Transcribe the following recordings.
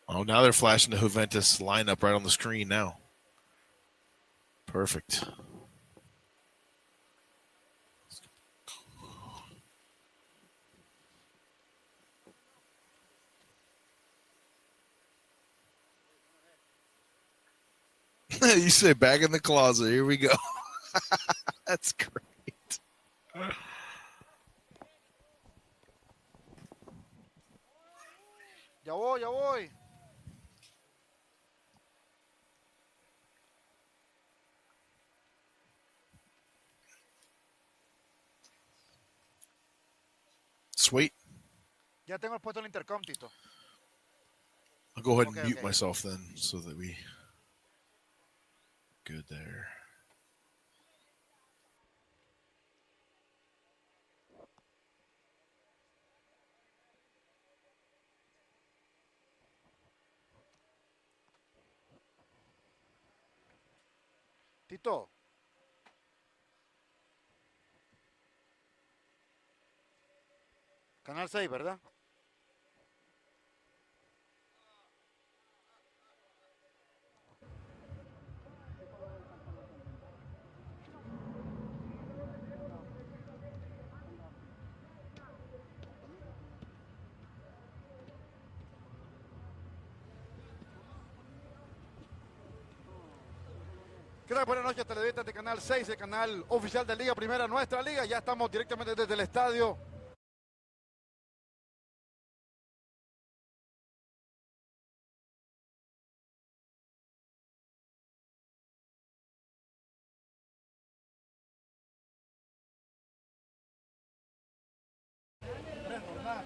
Oh, now they're flashing the Juventus lineup right on the screen now. Perfect. You say back in the closet. Here we go. That's great. Ya voy. Sweet. Ya tengo puesto el intercom, Tito. I'll go ahead and mute myself then so that we... Good there. Tito. Canal 6, ¿verdad? ¿Qué tal? Buenas noches, televidentes de Canal 6, el canal oficial de Liga Primera, nuestra liga. Ya estamos directamente desde el estadio.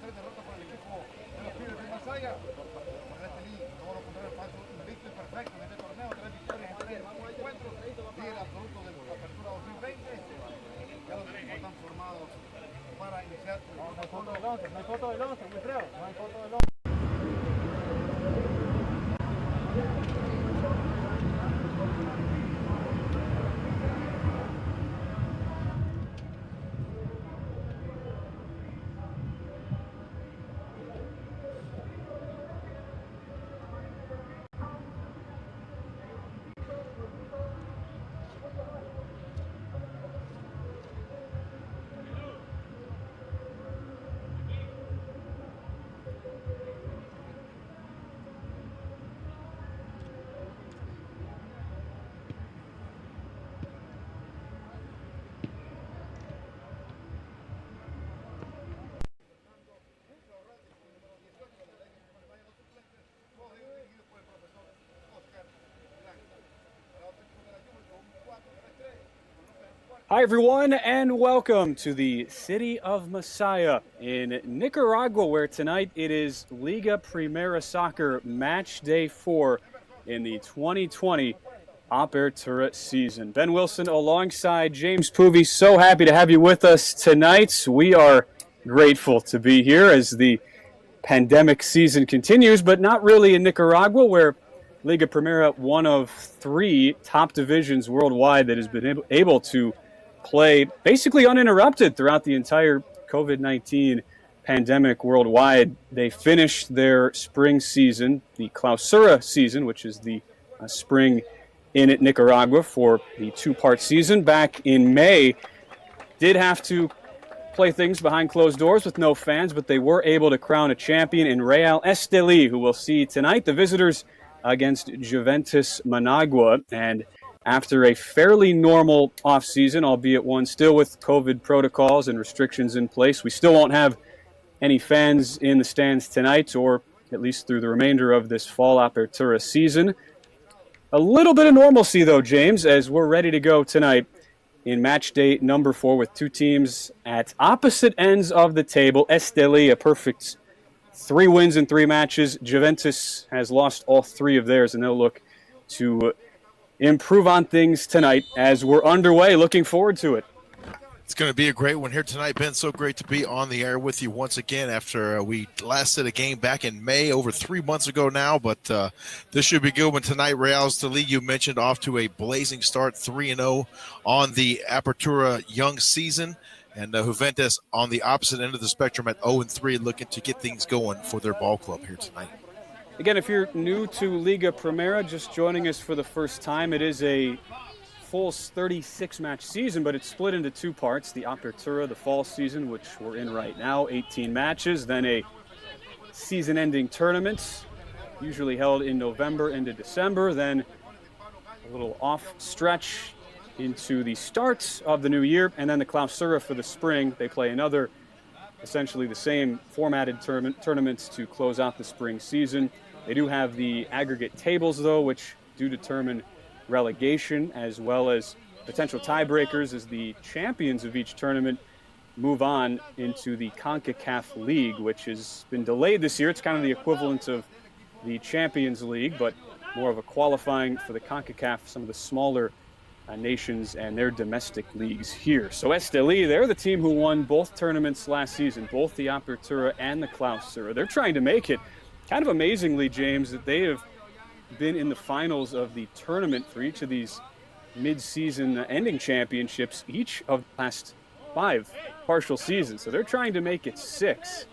Tres derrotas para el equipo de los Pibes de Masaya. Para Esteli, todo lo contrario, paso invicto y perfecto en este torneo. 3 victorias en 3 encuentros. Líder absoluto de la apertura 2020. Ya los equipos están formados para iniciar. No hay foto del 11, no hay foto del 11, muy feo. No hay foto del 11. Hi, everyone, and welcome to the city of Masaya in Nicaragua, where tonight it is Liga Primera Soccer Match Day 4 in the 2020 Apertura season. Ben Wilson alongside James Poovey. So happy to have you with us tonight. We are grateful to be here as the pandemic season continues, but not really in Nicaragua, where Liga Primera, one of 3 top divisions worldwide that has been able to play basically uninterrupted throughout the entire COVID-19 pandemic worldwide. They finished their spring season, the Clausura season, which is the spring in Nicaragua for the 2-part season back in May. Did have to play things behind closed doors with no fans, but they were able to crown a champion in Real Esteli, who we'll see tonight. The visitors against Juventus Managua. And after a fairly normal offseason, albeit one still with COVID protocols and restrictions in place, we still won't have any fans in the stands tonight, or at least through the remainder of this fall Apertura season. A little bit of normalcy, though, James, as we're ready to go tonight in match day number 4 with 2 teams at opposite ends of the table. Esteli, a perfect 3 wins in 3 matches. Juventus has lost all 3 of theirs, and they'll look to improve on things tonight as we're underway. Looking forward to it. It's going to be a great one here tonight, Ben. So great to be on the air with you once again after we last did a game back in May, over 3 months ago now. But this should be a good one tonight. Real Esteli, you mentioned, off to a blazing start, 3-0 on the Apertura young season. And Juventus on the opposite end of the spectrum at 0-3, looking to get things going for their ball club here tonight. Again, if you're new to Liga Primera, just joining us for the first time, it is a full 36-match season, but it's split into two parts. The Apertura, the fall season, which we're in right now, 18 matches, then a season-ending tournament, usually held in November into December, then a little off stretch into the start of the new year, and then the Clausura for the spring. They play another, essentially the same formatted tournaments to close out the spring season. They do have the aggregate tables, though, which do determine relegation as well as potential tiebreakers as the champions of each tournament move on into the CONCACAF League, which has been delayed this year. It's kind of the equivalent of the Champions League, but more of a qualifying for the CONCACAF, some of the smaller nations and their domestic leagues here. So Esteli, they're the team who won both tournaments last season, both the Apertura and the Clausura. They're trying to make it. Kind of amazingly, James, that they have been in the finals of the tournament for each of these mid-season ending championships each of the last 5 partial seasons. So they're trying to make it 6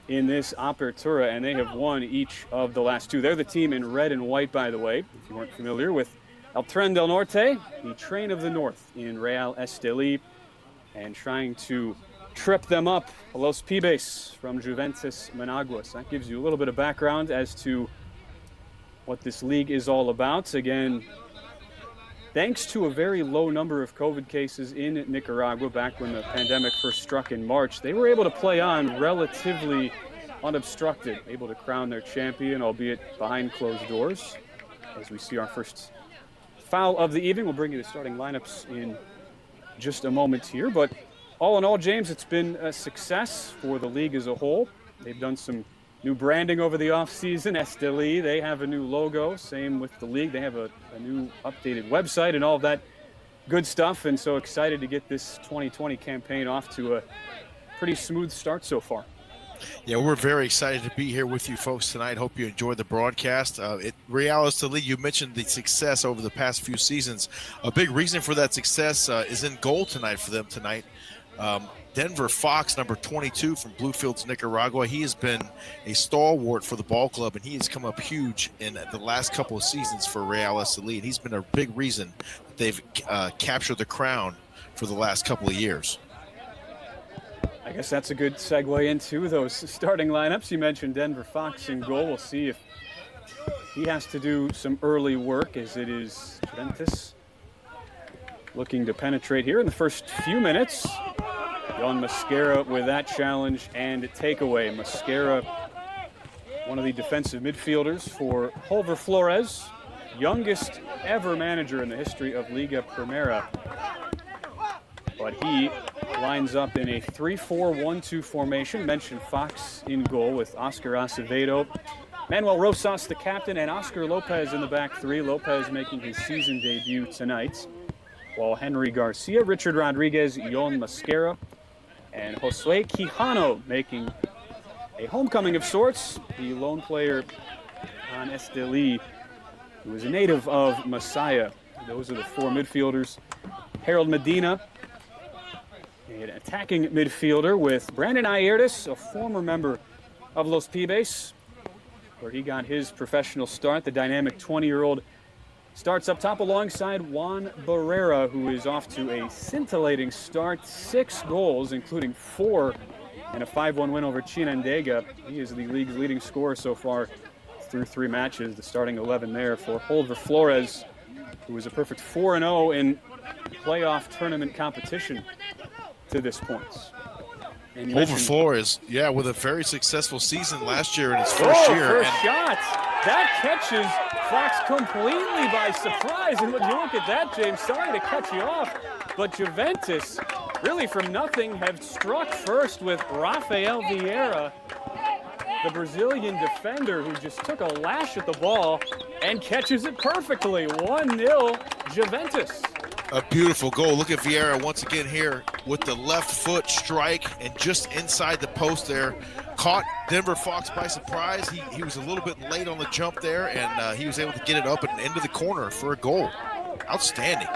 in this Apertura, and they have won each of the last 2. They're the team in red and white, by the way, if you weren't familiar with El Tren del Norte, the Train of the North in Real Esteli, and trying to trip them up, Los Pibes from Juventus Managuas. That gives you a little bit of background as to what this league is all about. Again, thanks to a very low number of COVID cases in Nicaragua back when the pandemic first struck in March, they were able to play on relatively unobstructed, able to crown their champion, albeit behind closed doors. As we see our first foul of the evening, we'll bring you the starting lineups in just a moment here. But all in all, James, it's been a success for the league as a whole. They've done some new branding over the offseason. Esteli, they have a new logo. Same with the league. They have a new updated website and all of that good stuff. And so excited to get this 2020 campaign off to a pretty smooth start so far. Yeah, we're very excited to be here with you folks tonight. Hope you enjoyed the broadcast. Real Esteli, you mentioned the success over the past few seasons. A big reason for that success is in goal tonight for them tonight. Denver Fox, number 22 from Bluefields, Nicaragua. He has been a stalwart for the ball club, and he has come up huge in the last couple of seasons for Real Esteli, and he's been a big reason that they've captured the crown for the last couple of years. I guess that's a good segue into those starting lineups. You mentioned Denver Fox in goal. We'll see if he has to do some early work, as it is Juventus looking to penetrate here in the first few minutes. Yon Mosquera with that challenge and takeaway. Mosquera, one of the defensive midfielders for Holver Flores, youngest ever manager in the history of Liga Primera. But he lines up in a 3-4-1-2 formation. Mentioned Fox in goal with Oscar Acevedo, Manuel Rosas, the captain, and Oscar Lopez in the back three. Lopez making his season debut tonight, while Henry Garcia, Richard Rodriguez, Yon Mosquera, and Josue Quijano making a homecoming of sorts. The lone player on Esteli, who is a native of Masaya. Those are the 4 midfielders. Harold Medina, an attacking midfielder, with Brandon Ayerdes, a former member of Los Pibes, where he got his professional start. The dynamic 20-year-old starts up top alongside Juan Barrera, who is off to a scintillating start. 6 goals, including 4 and a 5-1 win over Chinandega. He is the league's leading scorer so far through 3 matches. The starting 11 there for Holver Flores, who is a perfect 4-0 in playoff tournament competition to this point. Holver Flores, yeah, with a very successful season last year in his first year. First shot. That catches Fox completely by surprise. And when you look at that, James, sorry to cut you off, but Juventus, really from nothing, have struck first with Rafael Vieira, the Brazilian defender, who just took a lash at the ball and catches it perfectly. 1-0 Juventus. A beautiful goal. Look at Vieira once again here with the left foot strike and just inside the post there. Caught Denver Fox by surprise. He was a little bit late on the jump there, and he was able to get it up and into the corner for a goal. Outstanding.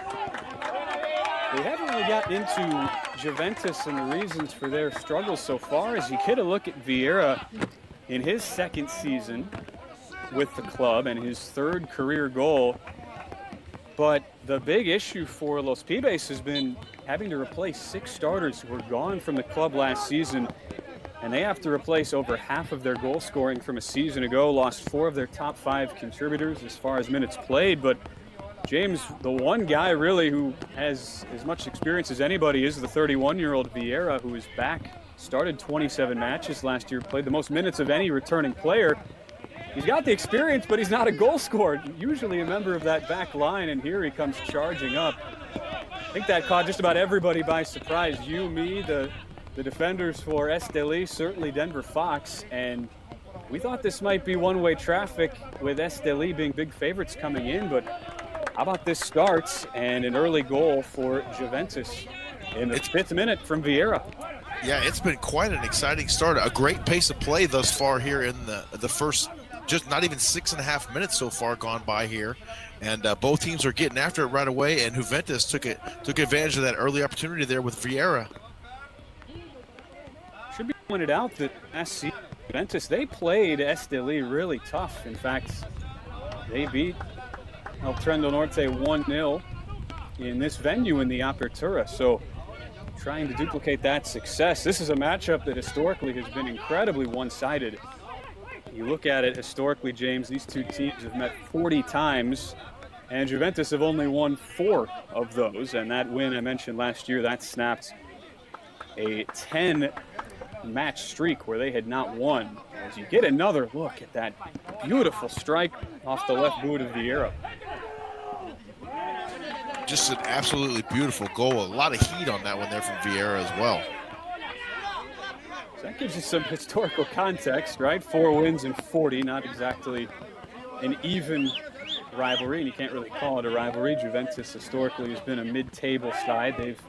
We haven't really got into Juventus and the reasons for their struggles so far. As you get a look at Vieira in his second season, with the club and his 3rd career goal. But the big issue for Los Pibes has been having to replace 6 starters who were gone from the club last season. And they have to replace over half of their goal scoring from a season ago, lost 4 of their top 5 contributors as far as minutes played. But James, the one guy really who has as much experience as anybody is the 31-year-old Vieira, who is back, started 27 matches last year, played the most minutes of any returning player. He's got the experience, but he's not a goal scorer. Usually a member of that back line, and here he comes charging up. I think that caught just about everybody by surprise. You, me, the defenders for Esteli, certainly Denver Fox, and we thought this might be one-way traffic with Esteli being big favorites coming in, but how about this starts and an early goal for Juventus in the 5th minute from Vieira. Yeah, it's been quite an exciting start. A great pace of play thus far here in the first, just not even 6.5 minutes so far gone by here. And both teams are getting after it right away, and Juventus took advantage of that early opportunity there with Vieira. Should be pointed out that last season, Juventus, they played Esteli really tough. In fact, they beat El Trento Norte 1-0 in this venue in the Apertura. So trying to duplicate that success. This is a matchup that historically has been incredibly one-sided. You look at it historically, James, these two teams have met 40 times, and Juventus have only won 4 of those. And that win I mentioned last year, that snapped a 10-match streak where they had not won. As you get another look at that beautiful strike off the left boot of Vieira. Just an absolutely beautiful goal. A lot of heat on that one there from Vieira as well. So that gives you some historical context, right? 4 wins in 40, not exactly an even rivalry, and you can't really call it a rivalry. Juventus historically has been a mid-table side. They've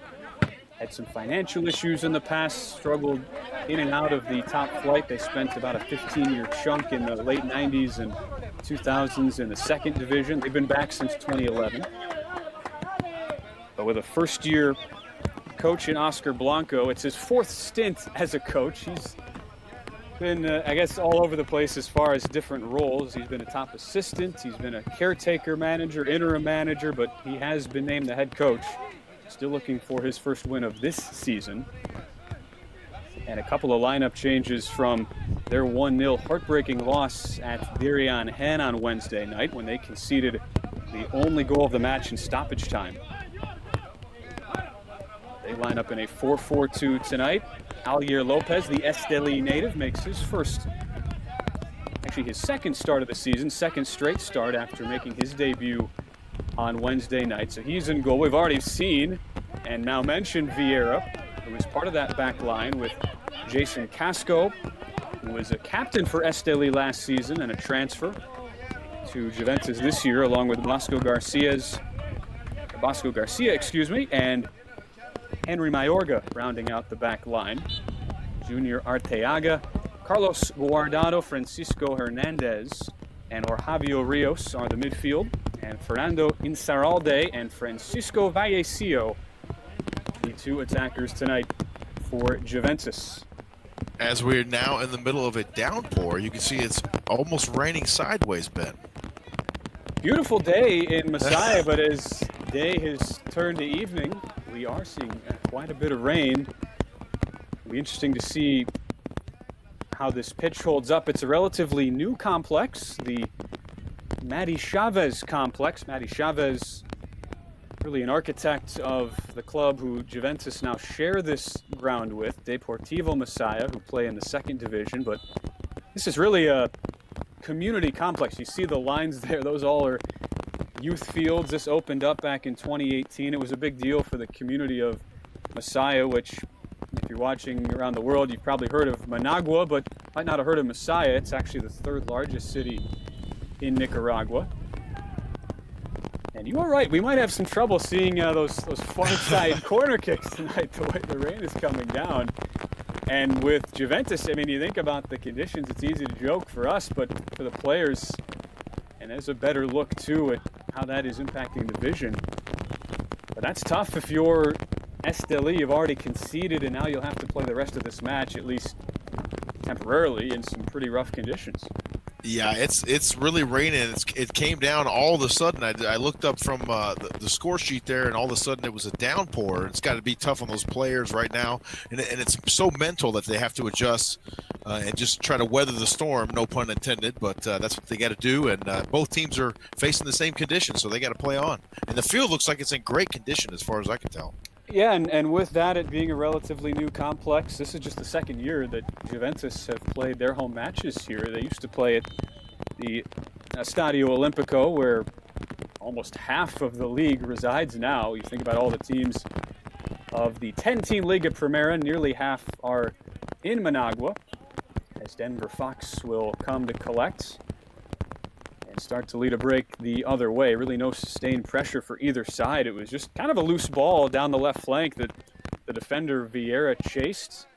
had some financial issues in the past, struggled in and out of the top flight. They spent about a 15-year chunk in the late 90s and 2000s in the 2nd division. They've been back since 2011. But with a first-year coach in Oscar Blanco, it's his 4th stint as a coach. He's been, I guess, all over the place as far as different roles. He's been a top assistant, he's been a caretaker manager, interim manager, but he has been named the head coach. Still looking for his first win of this season. And a couple of lineup changes from their 1-0 heartbreaking loss at Dirian Hen on Wednesday night when they conceded the only goal of the match in stoppage time. They line up in a 4-4-2 tonight. Algier Lopez, the Esteli native, makes his his 2nd start of the season, 2nd straight start after making his debut on Wednesday night. So he's in goal. We've already seen and now mentioned Vieira, who is part of that back line with Jason Casco, who was a captain for Esteli last season and a transfer to Juventus this year, along with Bosco Garcia, and Henry Mayorga rounding out the back line. Junior Arteaga, Carlos Guardado, Francisco Hernandez, and Orhavio Rios are the midfield. And Fernando Insaralde and Francisco Vallecillo, the 2 attackers tonight for Juventus. As we're now in the middle of a downpour, you can see it's almost raining sideways, Ben. Beautiful day in Messiah, but as day has turned to evening, we are seeing quite a bit of rain. It'll be interesting to see how this pitch holds up. It's a relatively new complex, the Matty Chavez complex. Matty Chavez, really an architect of the club who Juventus now share this ground with, Deportivo Messiah, who play in the 2nd division. But this is really a community complex. You see the lines there, those all are youth fields. This opened up back in 2018. It was a big deal for the community of Messiah, which, if you're watching around the world, you've probably heard of Managua, but might not have heard of Messiah. It's actually the 3rd largest city in Nicaragua. And you are right, we might have some trouble seeing those far side corner kicks tonight, the way the rain is coming down. And with Juventus, I mean, you think about the conditions, it's easy to joke for us, but for the players, and there's a better look too at how that is impacting the vision. But that's tough if you're Esteli. You've already conceded, and now you'll have to play the rest of this match, at least temporarily, in some pretty rough conditions. Yeah, it's really raining. It came down all of a sudden. I looked up from the score sheet there, and all of a sudden it was a downpour. It's got to be tough on those players right now, and it's so mental that they have to adjust and just try to weather the storm. No pun intended, but that's what they got to do. And both teams are facing the same conditions, so they got to play on. And the field looks like it's in great condition, as far as I can tell. Yeah, and with that, it being a relatively new complex, this is just the second year that Juventus have played their home matches here. They used to play at the Stadio Olimpico, where almost half of the league resides now. You think about all the teams of the 10-team Liga Primera, nearly half are in Managua, as Denver Fox will come to collect and start to lead a break the other way. Really no sustained pressure for either side. It was just kind of a loose ball down the left flank that the defender Vieira chased,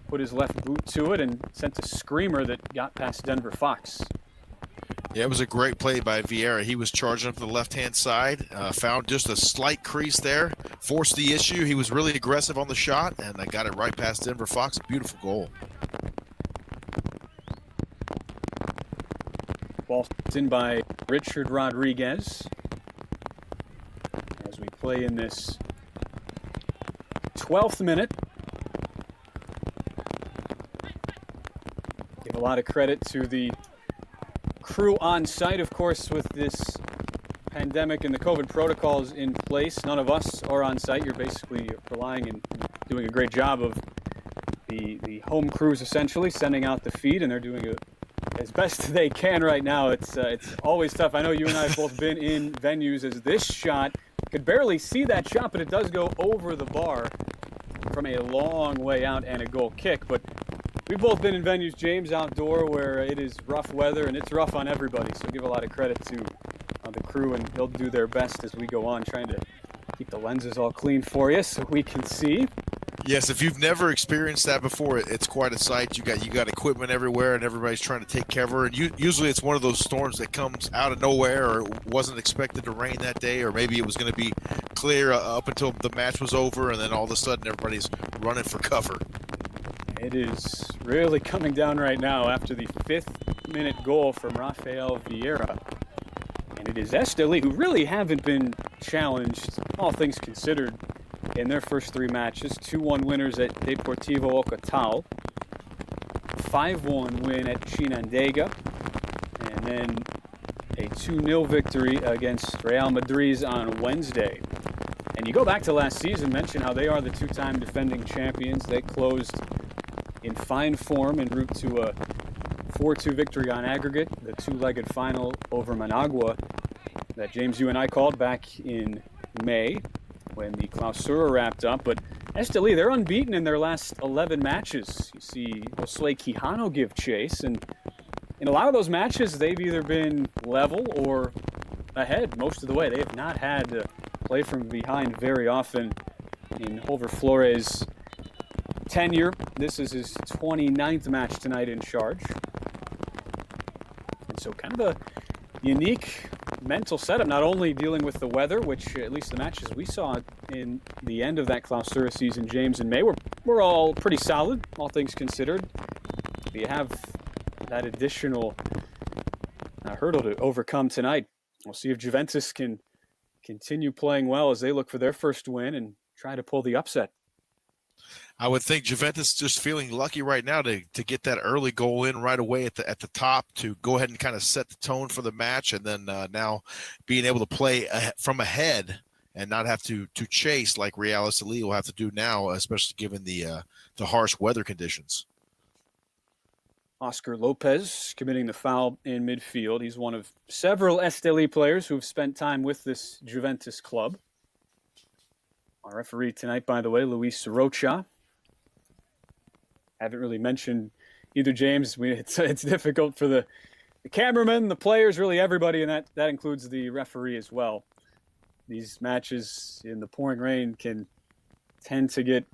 put his left boot to it, and sent a screamer that got past Denver Fox. Yeah, it was a great play by Vieira. He was charging up to the left-hand side, found just a slight crease there, forced the issue. He was really aggressive on the shot, and I got it right past Denver Fox. A beautiful goal. Ball in by Richard Rodriguez as we play in this 12th minute. Give a lot of credit to the crew on site, of course, with this pandemic and the COVID protocols in place. None of us are on site. You're basically relying and doing a great job of the home crews, essentially sending out the feed, and they're doing as best they can right now. It's always tough. I know you and I have both been in venues as this shot. Could barely see that shot, but it does go over the bar from a long way out and a goal kick. But we've both been in venues, James, outdoor, where it is rough weather, and it's rough on everybody. So give a lot of credit to the crew, and they'll do their best as we go on, trying to keep the lenses all clean for you so we can see. Yes, if you've never experienced that before, it's quite a sight. You got equipment everywhere, and everybody's trying to take cover. And usually it's one of those storms that comes out of nowhere, or wasn't expected to rain that day, or maybe it was going to be clear up until the match was over, and then all of a sudden everybody's running for cover. It is really coming down right now after the 5th-minute goal from Rafael Vieira. And it is Esteli, who really haven't been challenged, all things considered, in their first 3 matches. 2-1 winners at Deportivo Ocotal, 5-1 win at Chinandega, and then a 2-0 victory against Real Madrid on Wednesday. And you go back to last season, mention how they are the 2-time defending champions. They closed in fine form en route to a 4-2 victory on aggregate, the 2-legged final over Managua that James, you and I called back in May when the Clausura wrapped up. But Esteli, they're unbeaten in their last 11 matches. You see Josue Quijano give chase, and in a lot of those matches, they've either been level or ahead most of the way. They have not had to play from behind very often in Holver Flores' tenure. This is his 29th match tonight in charge. And so kind of a unique mental setup, not only dealing with the weather, which at least the matches we saw in the end of that Clausura season, James, in May, were all pretty solid, all things considered. But you have that additional hurdle to overcome tonight. We'll see if Juventus can continue playing well as they look for their first win and try to pull the upset. I would think Juventus just feeling lucky right now to get that early goal in right away at the top to go ahead and kind of set the tone for the match, and then now being able to play from ahead and not have to chase like Real Esteli will have to do now, especially given the harsh weather conditions. Oscar Lopez committing the foul in midfield. He's one of several Esteli players who have spent time with this Juventus club. Our referee tonight, by the way, Luis Rocha. Haven't really mentioned either, James. It's difficult for the cameramen, the players, really everybody, and that includes the referee as well. These matches in the pouring rain can tend to get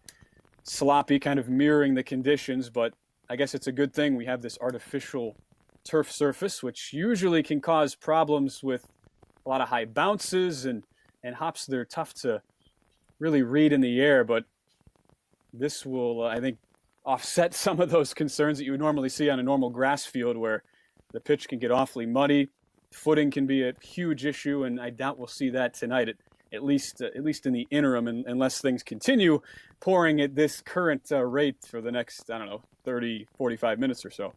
sloppy, kind of mirroring the conditions, but I guess it's a good thing we have this artificial turf surface, which usually can cause problems with a lot of high bounces and hops that are tough to really read in the air, but this will, I think, offset some of those concerns that you would normally see on a normal grass field where the pitch can get awfully muddy. Footing can be a huge issue, and I doubt we'll see that tonight, at least in the interim, unless things continue pouring at this current rate for the next, 30, 45 minutes or so.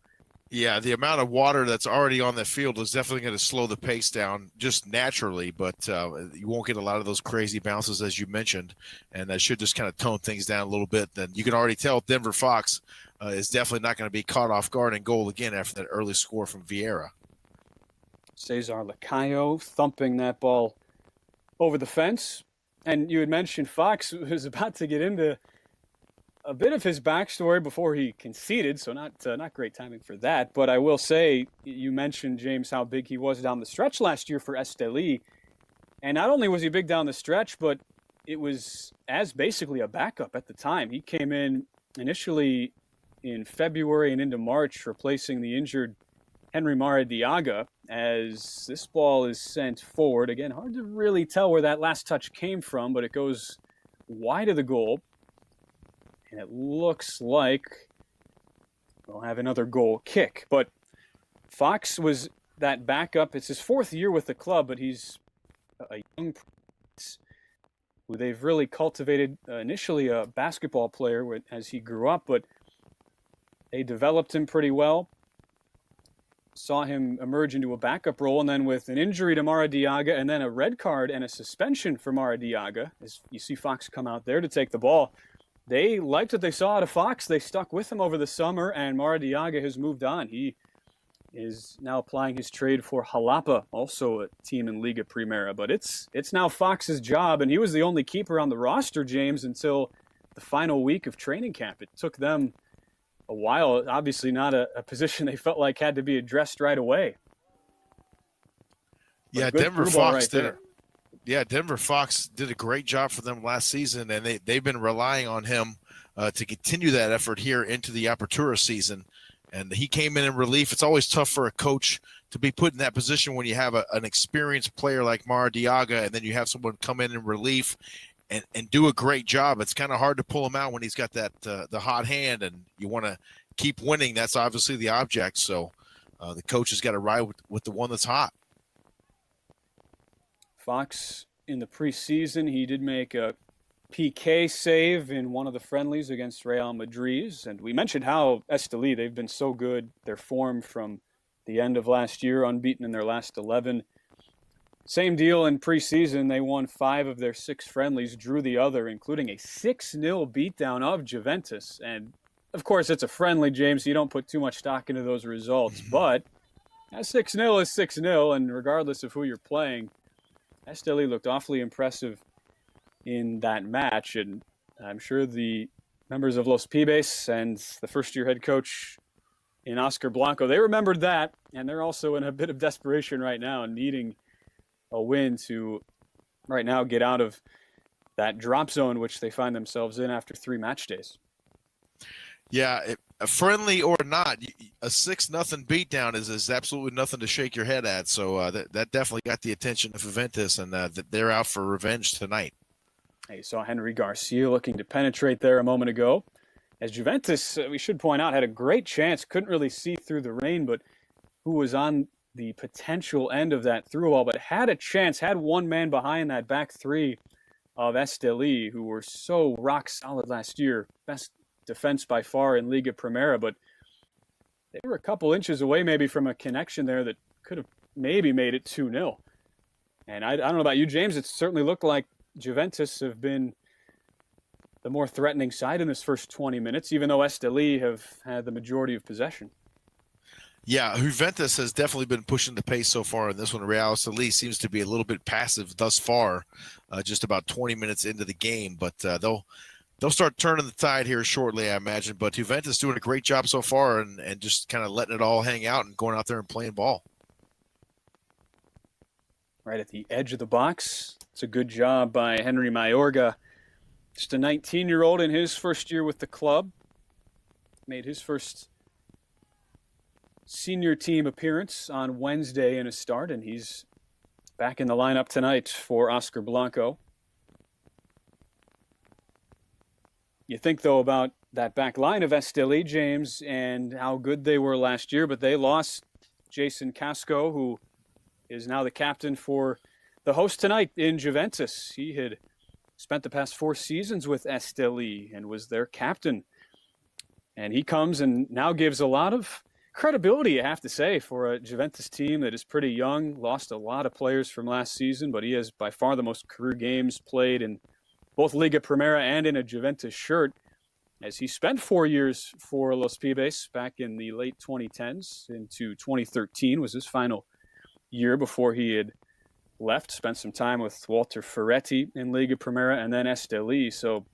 Yeah, the amount of water that's already on the field is definitely going to slow the pace down just naturally, but you won't get a lot of those crazy bounces as you mentioned, and that should just kind of tone things down a little bit. Then you can already tell Denver Fox is definitely not going to be caught off guard in goal again after that early score from Vieira. Cesar Lacayo thumping that ball over the fence. And you had mentioned Fox was about to get into a bit of his backstory before he conceded, so not great timing for that. But I will say, you mentioned, James, how big he was down the stretch last year for Esteli. And not only was he big down the stretch, but it was as basically a backup at the time. He came in initially in February and into March, replacing the injured Henry Maradiaga, as this ball is sent forward. Again, hard to really tell where that last touch came from, but it goes wide of the goal. And it looks like we'll have another goal kick. But Fox was that backup. It's his fourth year with the club, but he's a young who they've really cultivated. Initially a basketball player as he grew up, but they developed him pretty well. Saw him emerge into a backup role, and then with an injury to Maradiaga and then a red card and a suspension for Maradiaga, as you see Fox come out there to take the ball, they liked what they saw out of Fox. They stuck with him over the summer, and Maradiaga has moved on. He is now applying his trade for Jalapa, also a team in Liga Primera. But it's now Fox's job, and he was the only keeper on the roster, James, until the final week of training camp. It took them a while, obviously not a position they felt like had to be addressed right away. Yeah, Denver Fox did it. Yeah, Denver Fox did a great job for them last season, and they've been relying on him to continue that effort here into the Apertura season. And he came in relief. It's always tough for a coach to be put in that position when you have an experienced player like Maradiaga, and then you have someone come in relief and do a great job. It's kind of hard to pull him out when he's got that the hot hand, and you want to keep winning. That's obviously the object. So the coach has got to ride with the one that's hot. Fox in the preseason, he did make a PK save in one of the friendlies against Real Madrid. And we mentioned how Esteli, they've been so good. Their form from the end of last year, unbeaten in their last 11. Same deal in preseason. They won 5 of their 6 friendlies, drew the other, including a 6-0 beatdown of Juventus. And, of course, it's a friendly, James. So you don't put too much stock into those results. But a 6-0 is 6-0, and regardless of who you're playing, Esteli looked awfully impressive in that match. And I'm sure the members of Los Pibes and the first-year head coach in Oscar Blanco, they remembered that, and they're also in a bit of desperation right now, needing a win to right now get out of that drop zone which they find themselves in after 3 match days. Yeah, a friendly or not, a 6-0 beatdown is absolutely nothing to shake your head at. So that definitely got the attention of Juventus, and they're out for revenge tonight. You saw Henry Garcia looking to penetrate there a moment ago. As Juventus, we should point out, had a great chance, couldn't really see through the rain, but who was on the potential end of that through ball, but had a chance, had one man behind that back 3 of Esteli, who were so rock solid last year. Best defense by far in Liga Primera, but they were a couple inches away maybe from a connection there that could have maybe made it 2-0. And I don't know about you, James, it certainly looked like Juventus have been the more threatening side in this first 20 minutes, even though Esteli have had the majority of possession. Yeah, Juventus has definitely been pushing the pace so far in this one. Real Esteli seems to be a little bit passive thus far, just about 20 minutes into the game, but they'll start turning the tide here shortly, I imagine. But Juventus doing a great job so far and just kind of letting it all hang out and going out there and playing ball. Right at the edge of the box. It's a good job by Henry Mayorga. Just a 19-year-old in his first year with the club. Made his first senior team appearance on Wednesday in a start, and he's back in the lineup tonight for Oscar Blanco. You think, though, about that back line of Esteli, James, and how good they were last year, but they lost Jason Casco, who is now the captain for the host tonight in Juventus. He had spent the past 4 seasons with Esteli and was their captain. And he comes and now gives a lot of credibility, I have to say, for a Juventus team that is pretty young, lost a lot of players from last season, but he has by far the most career games played in both Liga Primera and in a Juventus shirt, as he spent 4 years for Los Pibes back in the late 2010s into 2013 was his final year before he had left, spent some time with Walter Ferretti in Liga Primera and then Esteli. So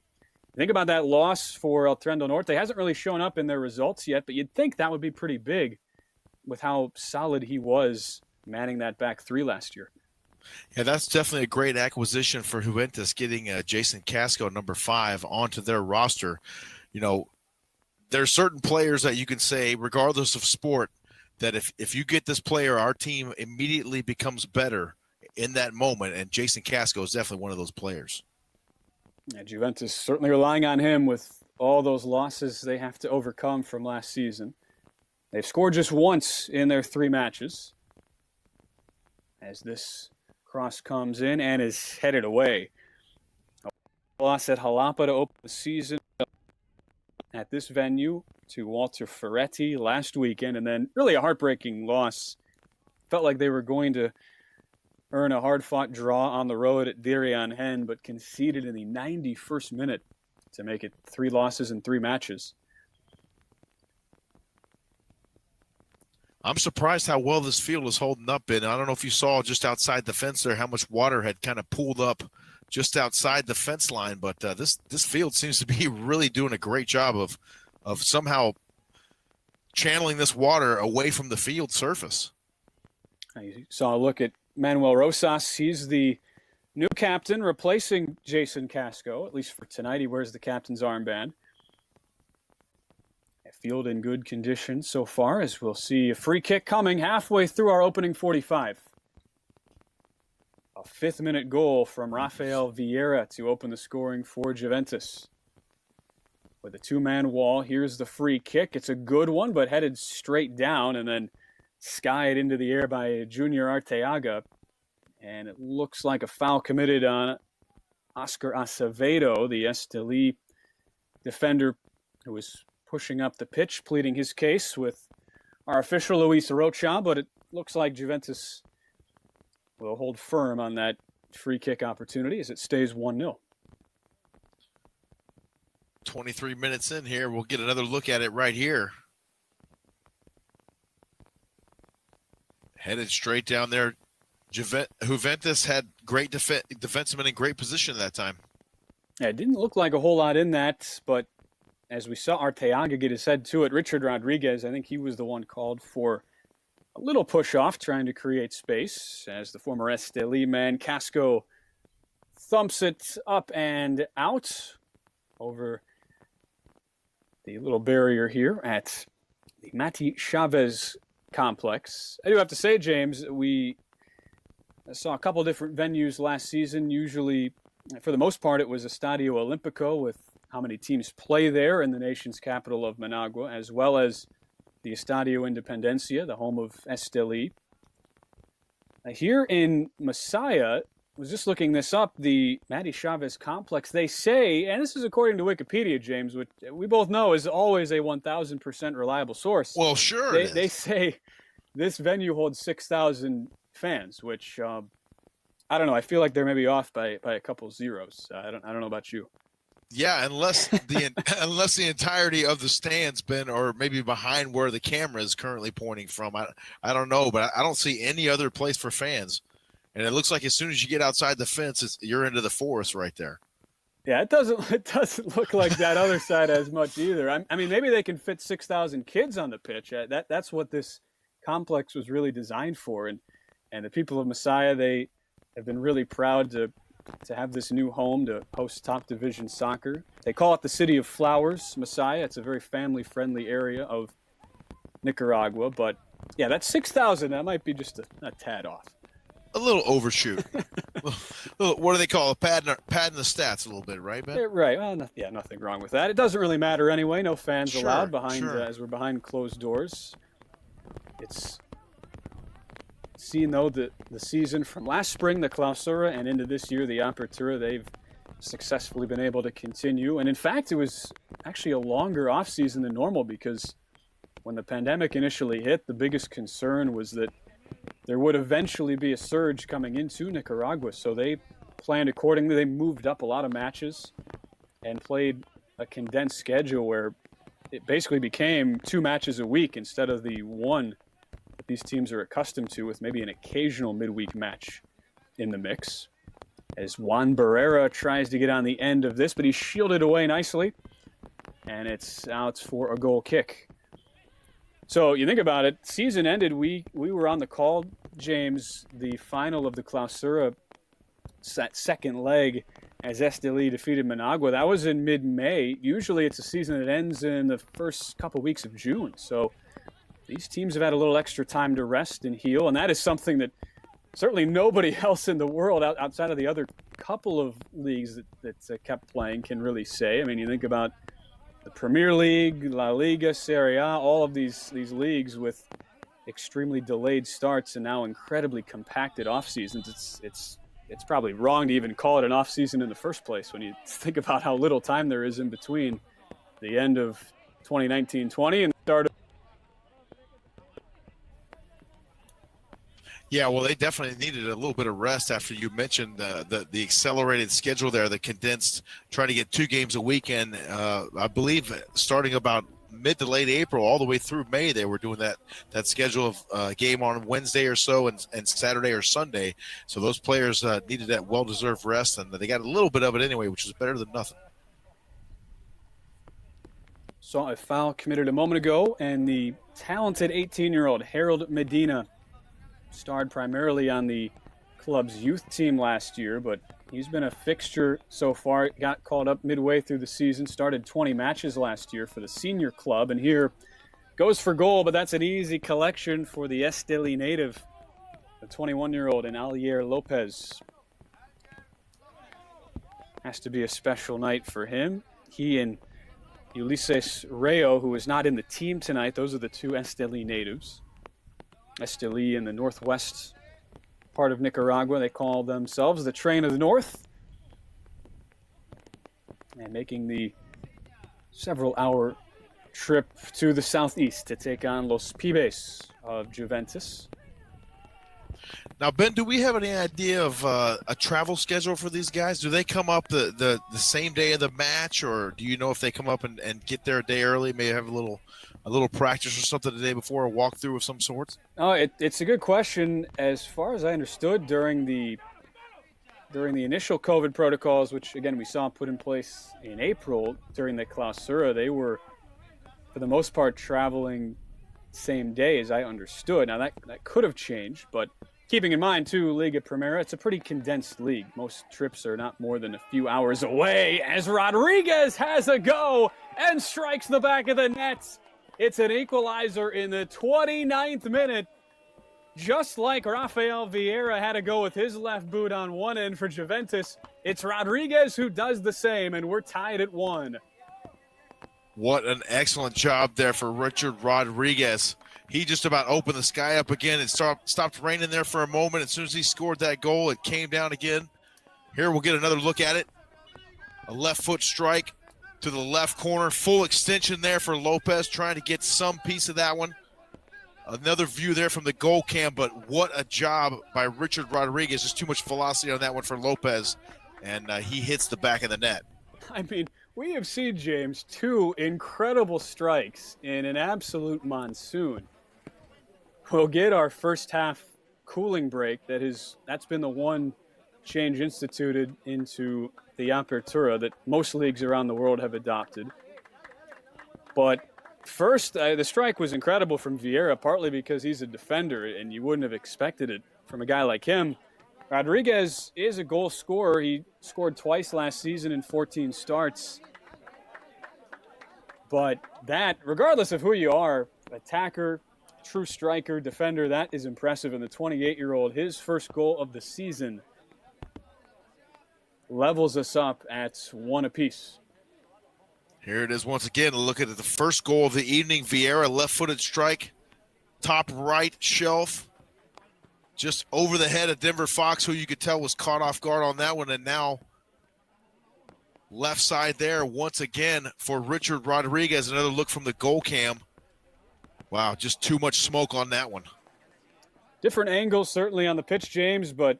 think about that loss for El Trento Norte. It hasn't really shown up in their results yet, but you'd think that would be pretty big with how solid he was manning that back 3 last year. Yeah, that's definitely a great acquisition for Juventus, getting Jason Casco, number 5, onto their roster. You know, there are certain players that you can say, regardless of sport, that if you get this player, our team immediately becomes better in that moment, and Jason Casco is definitely one of those players. Yeah, Juventus certainly relying on him with all those losses they have to overcome from last season. They've scored just once in their 3 matches. As this cross comes in and is headed away. A loss at Jalapa to open the season at this venue to Walter Ferretti last weekend, and then really a heartbreaking loss. Felt like they were going to earn a hard-fought draw on the road at Dirian Hen, but conceded in the 91st minute to make it 3 losses in 3 matches. I'm surprised how well this field is holding up. And I don't know if you saw just outside the fence there how much water had kind of pooled up just outside the fence line. But this field seems to be really doing a great job of somehow channeling this water away from the field surface. I saw a look at Manuel Rosas. He's the new captain, replacing Jason Casco, at least for tonight. He wears the captain's armband. Field in good condition so far, as we'll see a free kick coming halfway through our opening 45. A 5th-minute goal from Rafael Vieira to open the scoring for Juventus. With a 2-man wall, here's the free kick. It's a good one, but headed straight down and then skied into the air by Junior Arteaga. And it looks like a foul committed on Oscar Acevedo, the Esteli defender who was pushing up the pitch, pleading his case with our official Luis Rocha, but it looks like Juventus will hold firm on that free kick opportunity as it stays 1-0. 23 minutes in here. We'll get another look at it right here. Headed straight down there. Juventus had great defensemen in great position at that time. Yeah, it didn't look like a whole lot in that, but as we saw Arteaga get his head to it, Richard Rodriguez, I think he was the one called for a little push-off, trying to create space, as the former Esteli man, Casco, thumps it up and out over the little barrier here at the Mati Chavez complex. I do have to say, James, we saw a couple different venues last season. Usually, for the most part, it was Estadio Olimpico with how many teams play there in the nation's capital of Managua, as well as the Estadio Independencia, the home of Esteli. Here in Masaya, I was just looking this up, the Mati Chavez complex, they say, and this is according to Wikipedia, James, which we both know is always a 1,000% reliable source. Well, sure. They say this venue holds 6,000 fans, which, I don't know, I feel like they're maybe off by a couple zeros. I don't know about you. Yeah, unless the entirety of the stand's been, or maybe behind where the camera is currently pointing from. I don't know, but I don't see any other place for fans. And it looks like as soon as you get outside the fence, you're into the forest right there. Yeah, it doesn't look like that other side as much either. I mean, maybe they can fit 6,000 kids on the pitch. That's what this complex was really designed for. And the people of Masaya, they have been really proud to have this new home to host top division soccer. They call it the City of Flowers, Masaya. It's a very family-friendly area of Nicaragua. But, yeah, that's 6,000. That might be just a tad off. A little overshoot. What do they call it? Padding the stats a little bit, right, Ben? Right. Well, nothing wrong with that. It doesn't really matter anyway. No fans allowed behind as we're behind closed doors. It's seen, though, the season from last spring, the Clausura, and into this year, the Apertura, they've successfully been able to continue. And in fact, it was actually a longer offseason than normal, because when the pandemic initially hit, the biggest concern was that there would eventually be a surge coming into Nicaragua. So they planned accordingly. They moved up a lot of matches and played a condensed schedule where it basically became 2 matches a week instead of the 1 that these teams are accustomed to, with maybe an occasional midweek match in the mix. As Juan Barrera tries to get on the end of this, but he's shielded away nicely, and it's out for a goal kick. So you think about it, season ended, we were on the call, James, the final of the Clausura, that second leg, as Esteli defeated Managua. That was in mid-May. Usually it's a season that ends in the first couple weeks of June. So these teams have had a little extra time to rest and heal, and that is something that certainly nobody else in the world outside of the other couple of leagues that kept playing can really say. I mean, you think about the Premier League, La Liga, Serie A, all of these leagues with extremely delayed starts and now incredibly compacted off seasons. It's probably wrong to even call it an off season in the first place when you think about how little time there is in between the end of 2019-20 and the start of. Yeah, well, they definitely needed a little bit of rest after you mentioned the accelerated schedule there, the condensed, trying to get 2 games a weekend. I believe starting about mid to late April all the way through May, they were doing that schedule of game on Wednesday or so and Saturday or Sunday. So those players needed that well-deserved rest, and they got a little bit of it anyway, which is better than nothing. Saw a foul committed a moment ago, and the talented 18-year-old Harold Medina starred primarily on the club's youth team last year, but he's been a fixture so far. Got called up midway through the season, started 20 matches last year for the senior club, and here goes for goal, but that's an easy collection for the Esteli native, the 21-year-old, and Alier Lopez. Has to be a special night for him. He and Ulises Rayo, who is not in the team tonight, those are the 2 Esteli natives. Esteli in the northwest part of Nicaragua. They call themselves the Train of the North. And making the several-hour trip to the southeast to take on Los Pibes of Juventus. Now, Ben, do we have any idea of a travel schedule for these guys? Do they come up the same day of the match, or do you know if they come up and get there a day early, maybe have a little practice or something the day before, a walkthrough of some sort? Oh, it's a good question. As far as I understood, during the initial COVID protocols, which again we saw put in place in April during the Clausura, they were for the most part traveling same day, as I understood. Now that could have changed, but keeping in mind too, Liga Primera, it's a pretty condensed league. Most trips are not more than a few hours away, as Rodriguez has a go and strikes the back of the net. It's an equalizer in the 29th minute. Just like Rafael Vieira had to go with his left boot on one end for Juventus, it's Rodriguez who does the same, and we're tied at 1. What an excellent job there for Richard Rodriguez. He just about opened the sky up again. It stopped raining there for a moment. As soon as he scored that goal, it came down again. Here we'll get another look at it. A left foot strike to the left corner. Full extension there for Lopez, trying to get some piece of that one. Another view there from the goal cam, but what a job by Richard Rodriguez. There's too much velocity on that one for Lopez, and he hits the back of the net. I mean, we have seen, James, 2 incredible strikes in an absolute monsoon. We'll get our first half cooling break. That's been the one change instituted into the Apertura that most leagues around the world have adopted. But first, the strike was incredible from Vieira, partly because he's a defender, and you wouldn't have expected it from a guy like him. Rodriguez is a goal scorer. He scored twice last season in 14 starts. But that, regardless of who you are, attacker, true striker, defender, that is impressive. And the 28-year-old, his first goal of the season, levels us up at 1 apiece. Here it is once again. Look at the first goal of the evening. Vieira, left-footed strike, top right shelf. just over the head of Denver Fox, who you could tell was caught off guard on that one. And now left side there once again for Richard Rodriguez. Another look from the goal cam. Wow, just too much smoke on that one. Different angles certainly on the pitch, James, but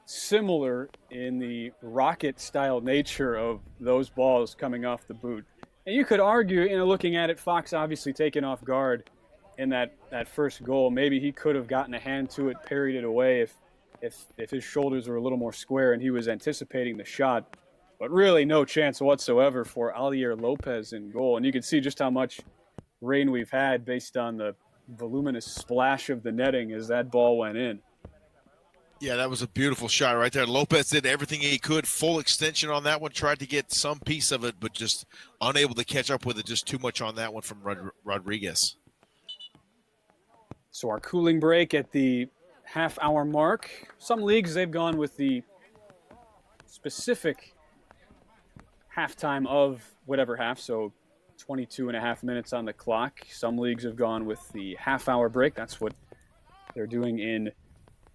similar in the rocket-style nature of those balls coming off the boot. And you could argue, looking at it, Fox obviously taken off guard in that first goal. Maybe he could have gotten a hand to it, parried it away if his shoulders were a little more square and he was anticipating the shot. But really no chance whatsoever for Alier Lopez in goal. And you can see just how much rain we've had based on the voluminous splash of the netting as that ball went in. Yeah, that was a beautiful shot right there. Lopez did everything he could, full extension on that one, tried to get some piece of it, but just unable to catch up with it, just too much on that one from Rodriguez. So our cooling break at the half-hour mark. Some leagues, they've gone with the specific halftime of whatever half, so 22 and a half minutes on the clock. Some leagues have gone with the half-hour break. That's what they're doing in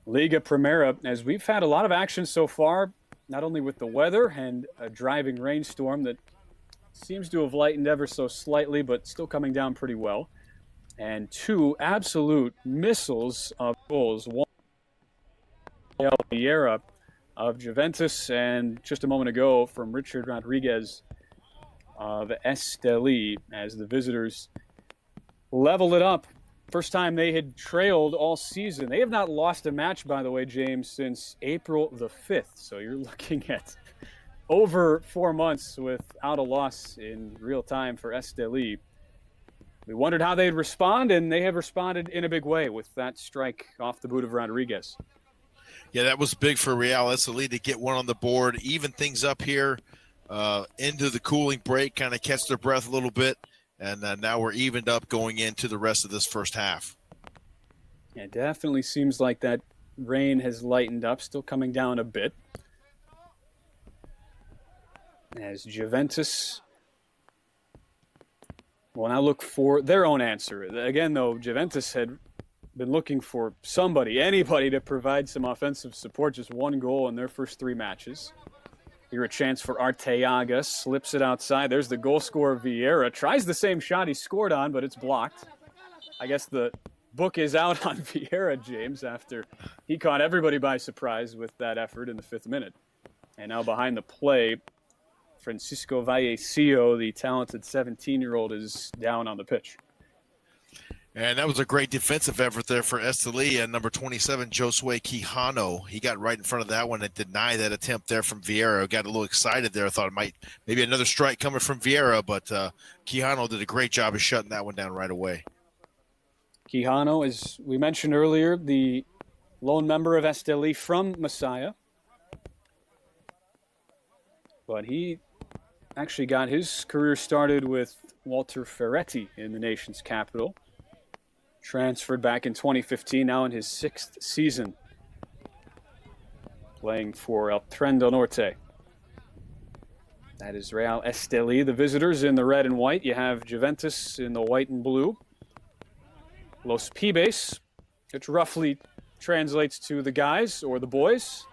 Liga Primera, as we've had a lot of action so far, not only with the weather and a driving rainstorm that seems to have lightened ever so slightly, but still coming down pretty well, and two absolute missiles of goals. One, Vieira of Juventus, and just a moment ago from Richard Rodriguez of Esteli, as the visitors level it up. First time they had trailed all season. They have not lost a match, by the way, James, since April the 5th. So you're looking at over 4 months without a loss in real time for Esteli. We wondered how they'd respond, and they have responded in a big way with that strike off the boot of Rodriguez. Yeah, that was big for Real Esteli to get one on the board, even things up here into the cooling break, kind of catch their breath a little bit. And now we're evened up going into the rest of this first half. Yeah, it definitely seems like that rain has lightened up, still coming down a bit. As Juventus will now look for their own answer. Again, though, Juventus had been looking for anybody to provide some offensive support. Just one goal in their first 3 matches. Here a chance for Arteaga, slips it outside. There's the goal scorer, Vieira. Tries the same shot he scored on, but it's blocked. I guess the book is out on Vieira, James, after he caught everybody by surprise with that effort in the 5th minute. And now behind the play, Francisco Vallecillo, the talented 17-year-old, is down on the pitch. And that was a great defensive effort there for Esteli. And number 27, Josue Quijano, he got right in front of that one and denied that attempt there from Vieira. Got a little excited there. I thought it might maybe another strike coming from Vieira, but Quijano did a great job of shutting that one down right away. Quijano, as we mentioned earlier, the lone member of Esteli from Masaya. But he actually got his career started with Walter Ferretti in the nation's capital. Transferred back in 2015, now in his 6th season, playing for El Tren del Norte. That is Real Esteli, the visitors in the red and white. You have Juventus in the white and blue. Los Pibes, which roughly translates to the guys or the boys.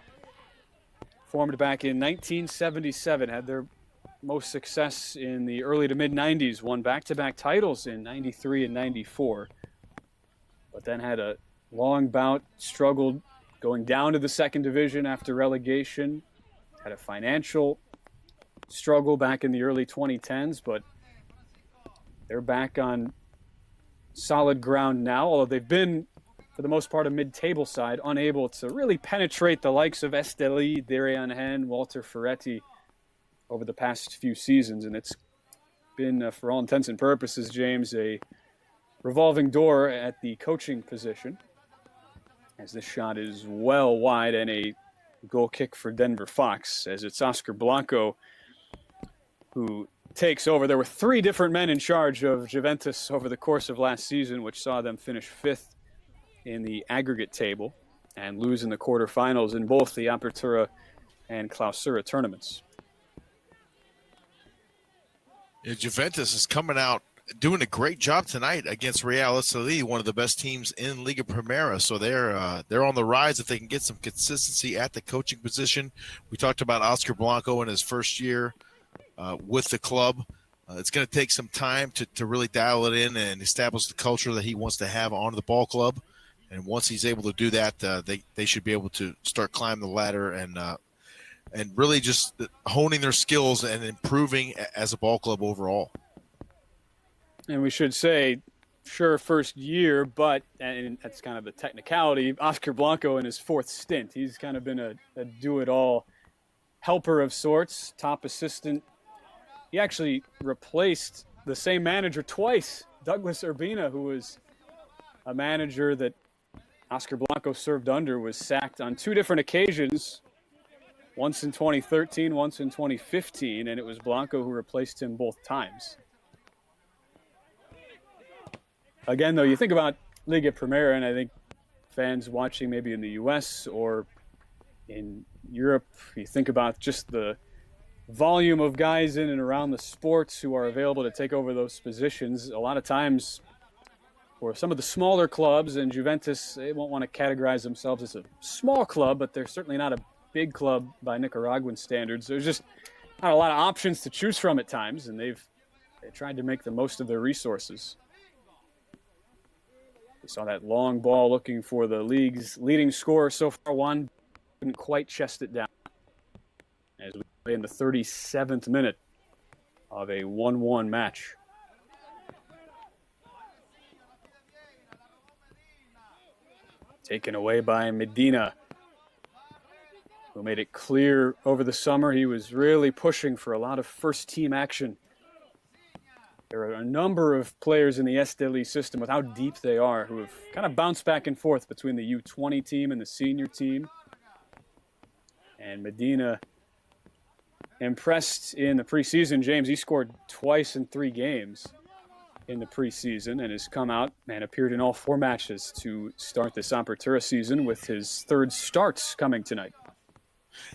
Formed back in 1977, had their most success in the early to mid-90s, won back-to-back titles in 93 and 94. But then had a long bout, struggled going down to the 2nd division after relegation. Had a financial struggle back in the early 2010s, but they're back on solid ground now, although they've been, for the most part, a mid-table side, unable to really penetrate the likes of Esteli, Darian Hen, Walter Ferretti over the past few seasons. And it's been, for all intents and purposes, James, a revolving door at the coaching position, as this shot is well wide and a goal kick for Denver Fox, as it's Oscar Blanco who takes over. There were 3 different men in charge of Juventus over the course of last season, which saw them finish 5th in the aggregate table and lose in the quarterfinals in both the Apertura and Clausura tournaments. Yeah, Juventus is coming out doing a great job tonight against Real Esteli, one of the best teams in Liga Primera. So they're on the rise if they can get some consistency at the coaching position. We talked about Oscar Blanco in his first year with the club. It's going to take some time to really dial it in and establish the culture that he wants to have on the ball club. And once he's able to do that, they should be able to start climbing the ladder and really just honing their skills and improving as a ball club overall. And we should say, sure, first year, but, and that's kind of the technicality, Oscar Blanco in his fourth stint. He's kind of been a do-it-all helper of sorts, top assistant. He actually replaced the same manager twice, Douglas Urbina, who was a manager that Oscar Blanco served under, was sacked on two different occasions, once in 2013, once in 2015, and it was Blanco who replaced him both times. Again, though, you think about Liga Primera, and I think fans watching maybe in the U.S. or in Europe, you think about just the volume of guys in and around the sports who are available to take over those positions. A lot of times, for some of the smaller clubs, and Juventus, they won't want to categorize themselves as a small club, but they're certainly not a big club by Nicaraguan standards. There's just not a lot of options to choose from at times, and they tried to make the most of their resources. We saw that long ball looking for the league's leading scorer so far. Juan couldn't quite chest it down as we play in the 37th minute of a 1-1 match. Taken away by Medina, who made it clear over the summer he was really pushing for a lot of first-team action. There are a number of players in the Esteli system, with how deep they are, who have kind of bounced back and forth between the U20 team and the senior team. And Medina impressed in the preseason. James, he scored twice in 3 games in the preseason and has come out and appeared in all 4 matches to start this Apertura season, with his 3rd starts coming tonight.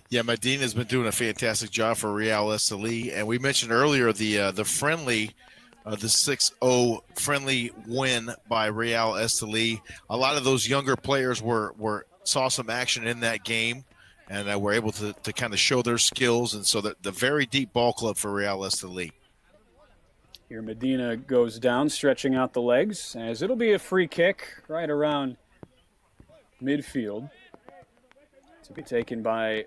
Yeah, Medina's been doing a fantastic job for Real Esteli. And we mentioned earlier the friendly, the 6-0 friendly win by Real Esteli. A lot of those younger players saw some action in that game and were able to kind of show their skills. And so the very deep ball club for Real Esteli. Here Medina goes down, stretching out the legs, as it'll be a free kick right around midfield to be taken by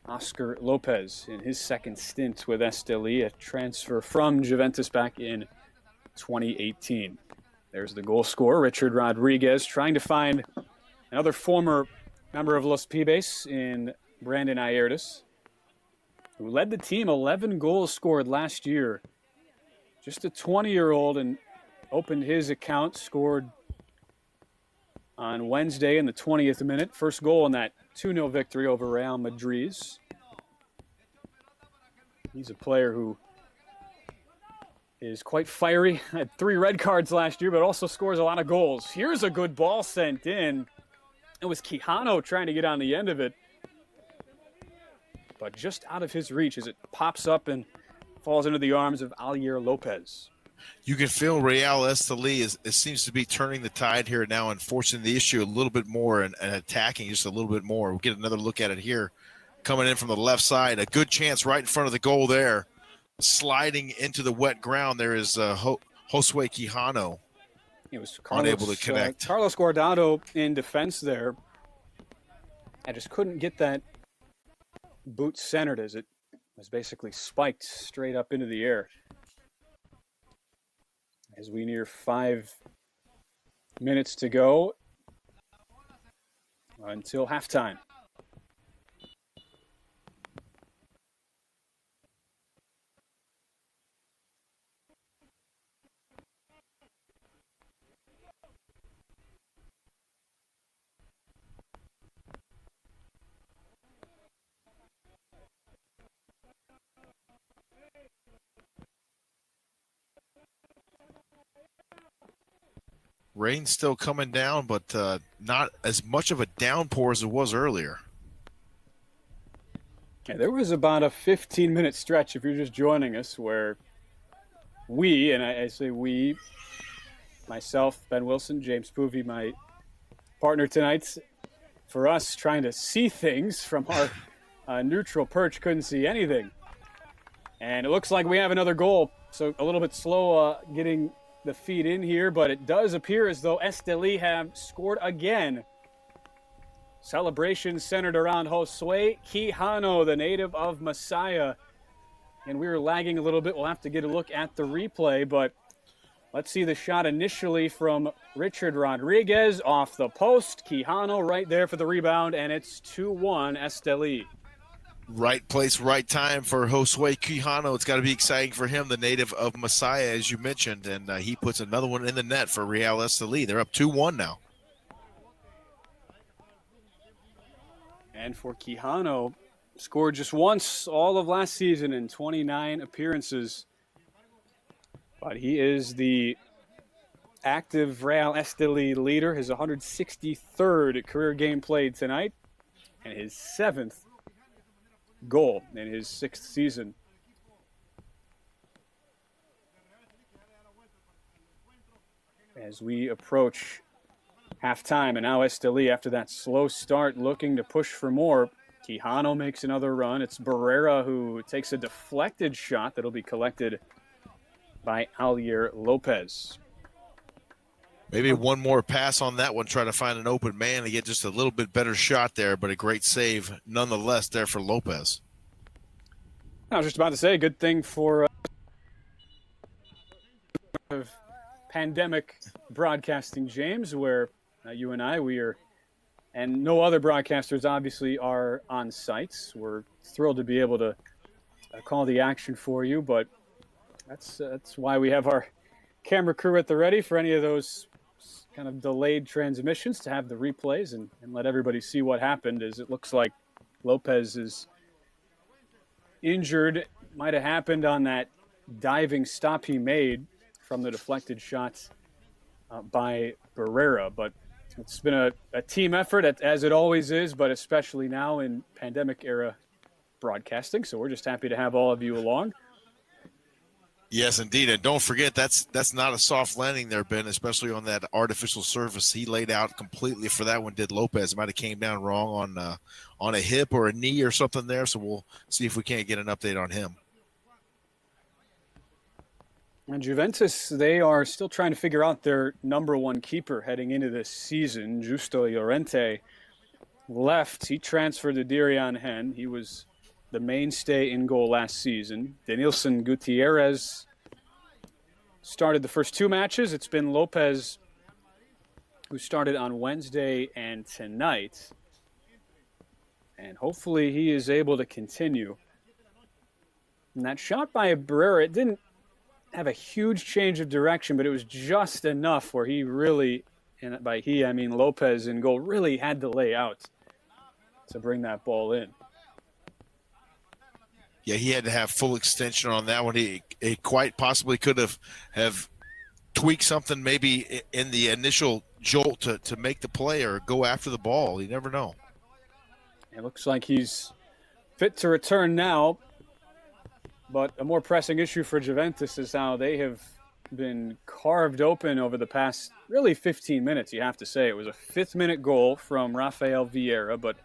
Oscar Lopez in his 2nd stint with Esteli, a transfer from Juventus back in 2018. There's the goal scorer, Richard Rodriguez, trying to find another former member of Los Pibes in Brandon Ayerdes, who led the team, 11 goals scored last year. Just a 20-year-old, and opened his account, scored on Wednesday in the 20th minute. First goal in that 2-0 victory over Real Madrid. He's a player who is quite fiery. Had 3 red cards last year, but also scores a lot of goals. Here's a good ball sent in. It was Quijano trying to get on the end of it, but just out of his reach as it pops up and falls into the arms of Alier Lopez. You can feel Real Esteli it seems to be turning the tide here now and forcing the issue a little bit more and attacking just a little bit more. We'll get another look at it here. Coming in from the left side, a good chance right in front of the goal there. Sliding into the wet ground, there is Josue Quijano. It was unable to connect. Carlos Guardado in defense there. I just couldn't get that boot centered as it was basically spiked straight up into the air. As we near 5 minutes to go until halftime. Rain still coming down, but not as much of a downpour as it was earlier. Yeah, there was about a 15-minute stretch, if you're just joining us, where we, and I say we, myself, Ben Wilson, James Poovey, my partner tonight, for us trying to see things from our neutral perch, couldn't see anything. And it looks like we have another goal. So a little bit slow getting the feed in here, but it does appear as though Esteli have scored again. Celebrations centered around Josue Quijano, the native of Masaya. And we were lagging a little bit. We'll have to get a look at the replay, but let's see the shot initially from Richard Rodriguez off the post. Quijano right there for the rebound, and it's 2-1 Esteli. Right place, right time for Josue Quijano. It's got to be exciting for him, the native of Masaya, as you mentioned, and he puts another one in the net for Real Esteli. They're up 2-1 now. And for Quijano, scored just once all of last season in 29 appearances. But he is the active Real Esteli leader, his 163rd career game played tonight, and his 7th goal in his 6th season. As we approach halftime, and now Esteli, after that slow start, looking to push for more. Quijano makes another run. It's Barrera who takes a deflected shot that'll be collected by Alier Lopez. Maybe one more pass on that one, try to find an open man to get just a little bit better shot there, but a great save nonetheless there for Lopez. I was just about to say, good thing for pandemic broadcasting, James, where you and I, and no other broadcasters obviously are on sites. We're thrilled to be able to call the action for you, but that's why we have our camera crew at the ready for any of those kind of delayed transmissions, to have the replays and let everybody see what happened. As it looks like Lopez is injured. Might have happened on that diving stop he made from the deflected shots by Barrera, but it's been a team effort, as it always is, but especially now in pandemic-era broadcasting. So we're just happy to have all of you along. Yes, indeed. And don't forget, that's not a soft landing there, Ben, especially on that artificial surface. He laid out completely for that one, did Lopez. It might have came down wrong on a hip or a knee or something there, so we'll see if we can't get an update on him. And Juventus, they are still trying to figure out their number one keeper heading into this season. Justo Llorente left. He transferred to Dirian Hen. He was the mainstay in goal last season. Denilson Gutierrez started the first 2 matches. It's been Lopez who started on Wednesday and tonight. And hopefully he is able to continue. And that shot by Barrera, it didn't have a huge change of direction, but it was just enough where he really, and by he I mean Lopez in goal, really had to lay out to bring that ball in. Yeah, he had to have full extension on that one. He quite possibly could have tweaked something maybe in the initial jolt to make the play or go after the ball. You never know. It looks like he's fit to return now. But a more pressing issue for Juventus is how they have been carved open over the past, really 15 minutes, you have to say. It was a 5th-minute goal from Rafael Vieira, but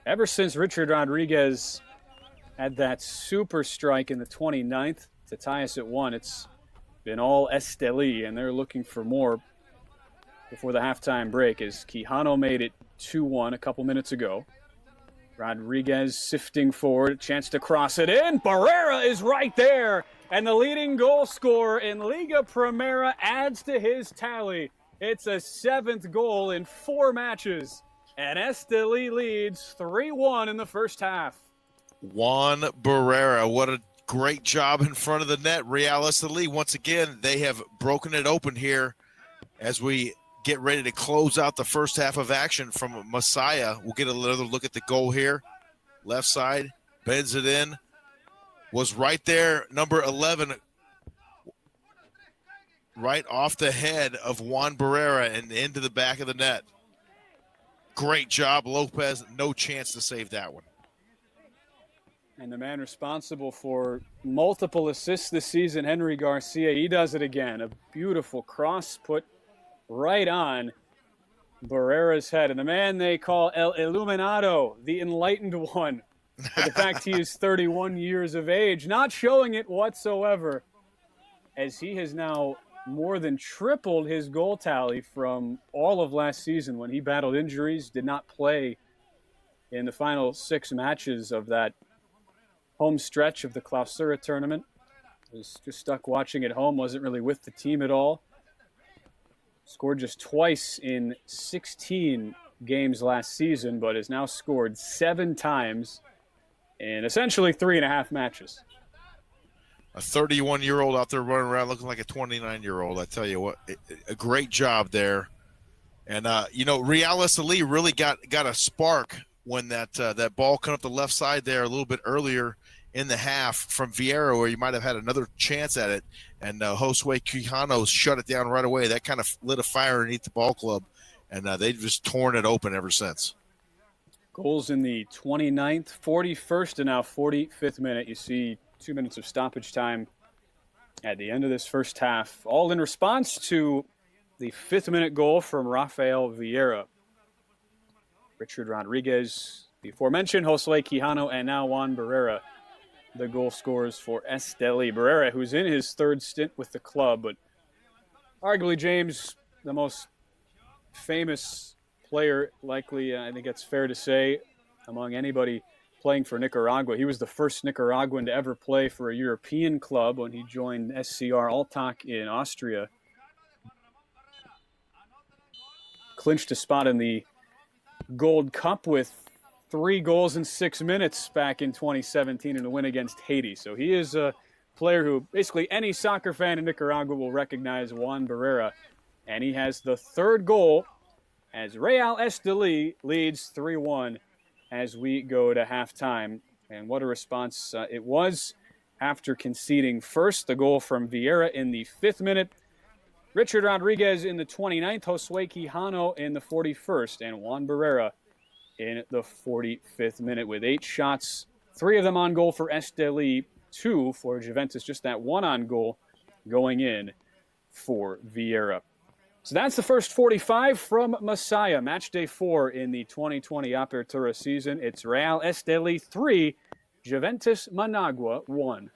ever since Richard Rodriguez had that super strike in the 29th to tie us at 1, it's been all Esteli, and they're looking for more before the halftime break, as Quijano made it 2-1 a couple minutes ago. Rodriguez sifting forward, a chance to cross it in. Barrera is right there, and the leading goal scorer in Liga Primera adds to his tally. It's a 7th goal in 4 matches, and Esteli leads 3-1 in the first half. Juan Barrera, what a great job in front of the net. Real Esteli, once again, they have broken it open here as we get ready to close out the first half of action from Masaya. We'll get another look at the goal here. Left side, bends it in. Was right there, number 11, right off the head of Juan Barrera and into the back of the net. Great job, Lopez. No chance to save that one. And the man responsible for multiple assists this season, Henry Garcia, he does it again. A beautiful cross put right on Barrera's head. And the man they call El Iluminado, the enlightened one, for the fact he is 31 years of age, not showing it whatsoever, as he has now more than tripled his goal tally from all of last season when he battled injuries, did not play in the final 6 matches of that home stretch of the Clausura tournament. Was just stuck watching at home, wasn't really with the team at all. Scored just twice in 16 games last season, but has now scored 7 times in essentially 3.5 matches. A 31-year-old out there running around looking like a 29-year-old. I tell you what, a great job there. And, Real Esteli really got a spark when that ball cut up the left side there a little bit earlier in the half from Vieira, where you might have had another chance at it. And Josue Quijano shut it down right away. That kind of lit a fire underneath the ball club, and they've just torn it open ever since. Goals in the 29th, 41st, and now 45th minute. You see 2 minutes of stoppage time at the end of this first half, all in response to the 5th-minute goal from Rafael Vieira. Richard Rodriguez, the aforementioned Josue Quijano, and now Juan Barrera, the goal scorers for Esteli. Barrera, who's in his 3rd stint with the club, but arguably, James, the most famous player, likely, I think it's fair to say, among anybody playing for Nicaragua. He was the first Nicaraguan to ever play for a European club when he joined SCR Alltag in Austria. Clinched a spot in the Gold Cup with 3 goals in 6 minutes back in 2017 in a win against Haiti. So he is a player who basically any soccer fan in Nicaragua will recognize, Juan Barrera. And he has the 3rd goal as Real Esteli leads 3-1 as we go to halftime. And what a response it was after conceding first the goal from Vieira in the 5th minute, Richard Rodriguez in the 29th, Josue Quijano in the 41st, and Juan Barrera in the 45th minute with 8 shots, 3 of them on goal for Esteli, 2 for Juventus, just that 1 on goal going in for Vieira. So that's the first 45 from Masaya, match day 4 in the 2020 Apertura season. It's Real Esteli 3, Juventus Managua 1.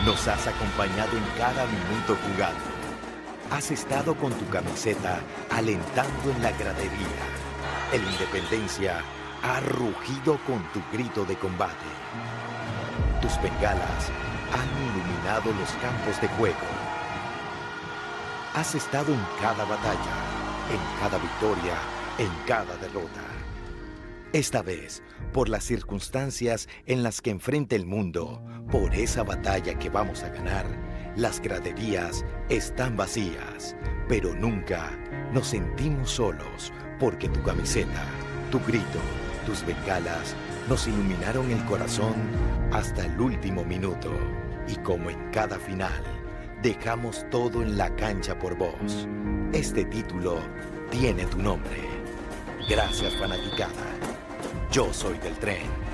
Nos has acompañado en cada minuto jugado. Has estado con tu camiseta alentando en la gradería. El Independencia ha rugido con tu grito de combate. Tus bengalas han iluminado los campos de juego. Has estado en cada batalla, en cada victoria, en cada derrota. Esta vez, por las circunstancias en las que enfrenta el mundo, por esa batalla que vamos a ganar, las graderías están vacías, pero nunca nos sentimos solos, porque tu camiseta, tu grito, tus bengalas nos iluminaron el corazón hasta el último minuto. Y como en cada final, dejamos todo en la cancha por vos. Este título tiene tu nombre. Gracias, fanaticada. Yo soy del Tren.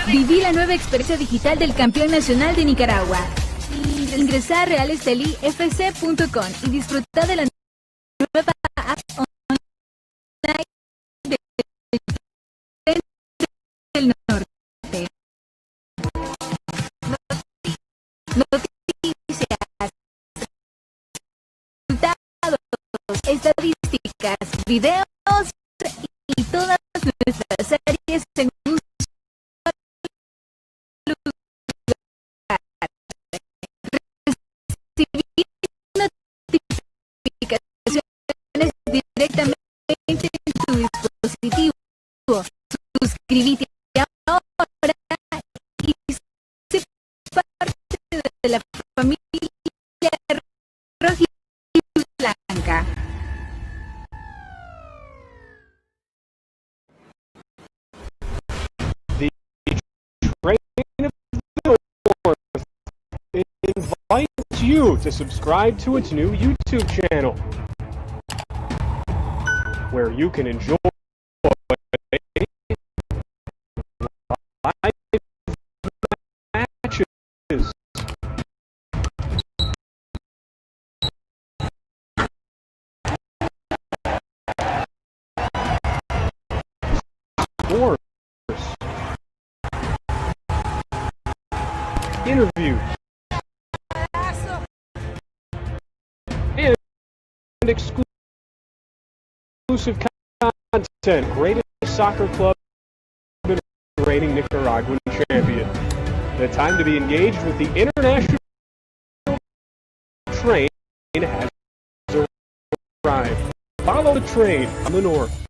Viví la nueva experiencia digital del campeón nacional de Nicaragua. Ingresá a realestelifc.com y disfruta de la nueva app online del norte. Noticias, resultados, estadísticas, videos y todas nuestras series en un directamente en tu dispositivo. Suscríbete ahora y sé parte de la familia roja y blanca. The Train of the North invites you to subscribe to its new YouTube channel, where you can enjoy live matches, scores, interviews, and exclusive content. Greatest soccer club and reigning Nicaraguan champion. The time to be engaged with the international train has arrived. Follow the train on the north.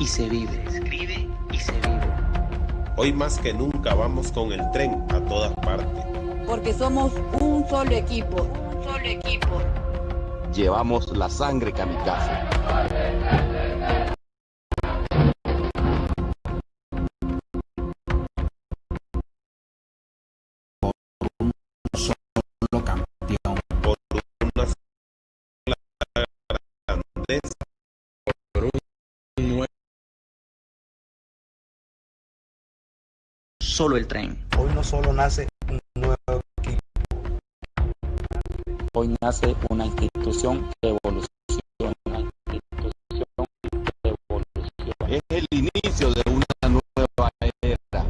Y se vive. Escribe y se vive. Hoy más que nunca vamos con el tren a todas partes. Porque somos un solo equipo. Un solo equipo. Llevamos la sangre kamikaze. Por un solo campeón. Por una sola grandeza. Por un nuevo. Solo el tren. Hoy no solo nace un nuevo equipo. Hoy nace una institución que evoluciona. Es el inicio de una nueva era.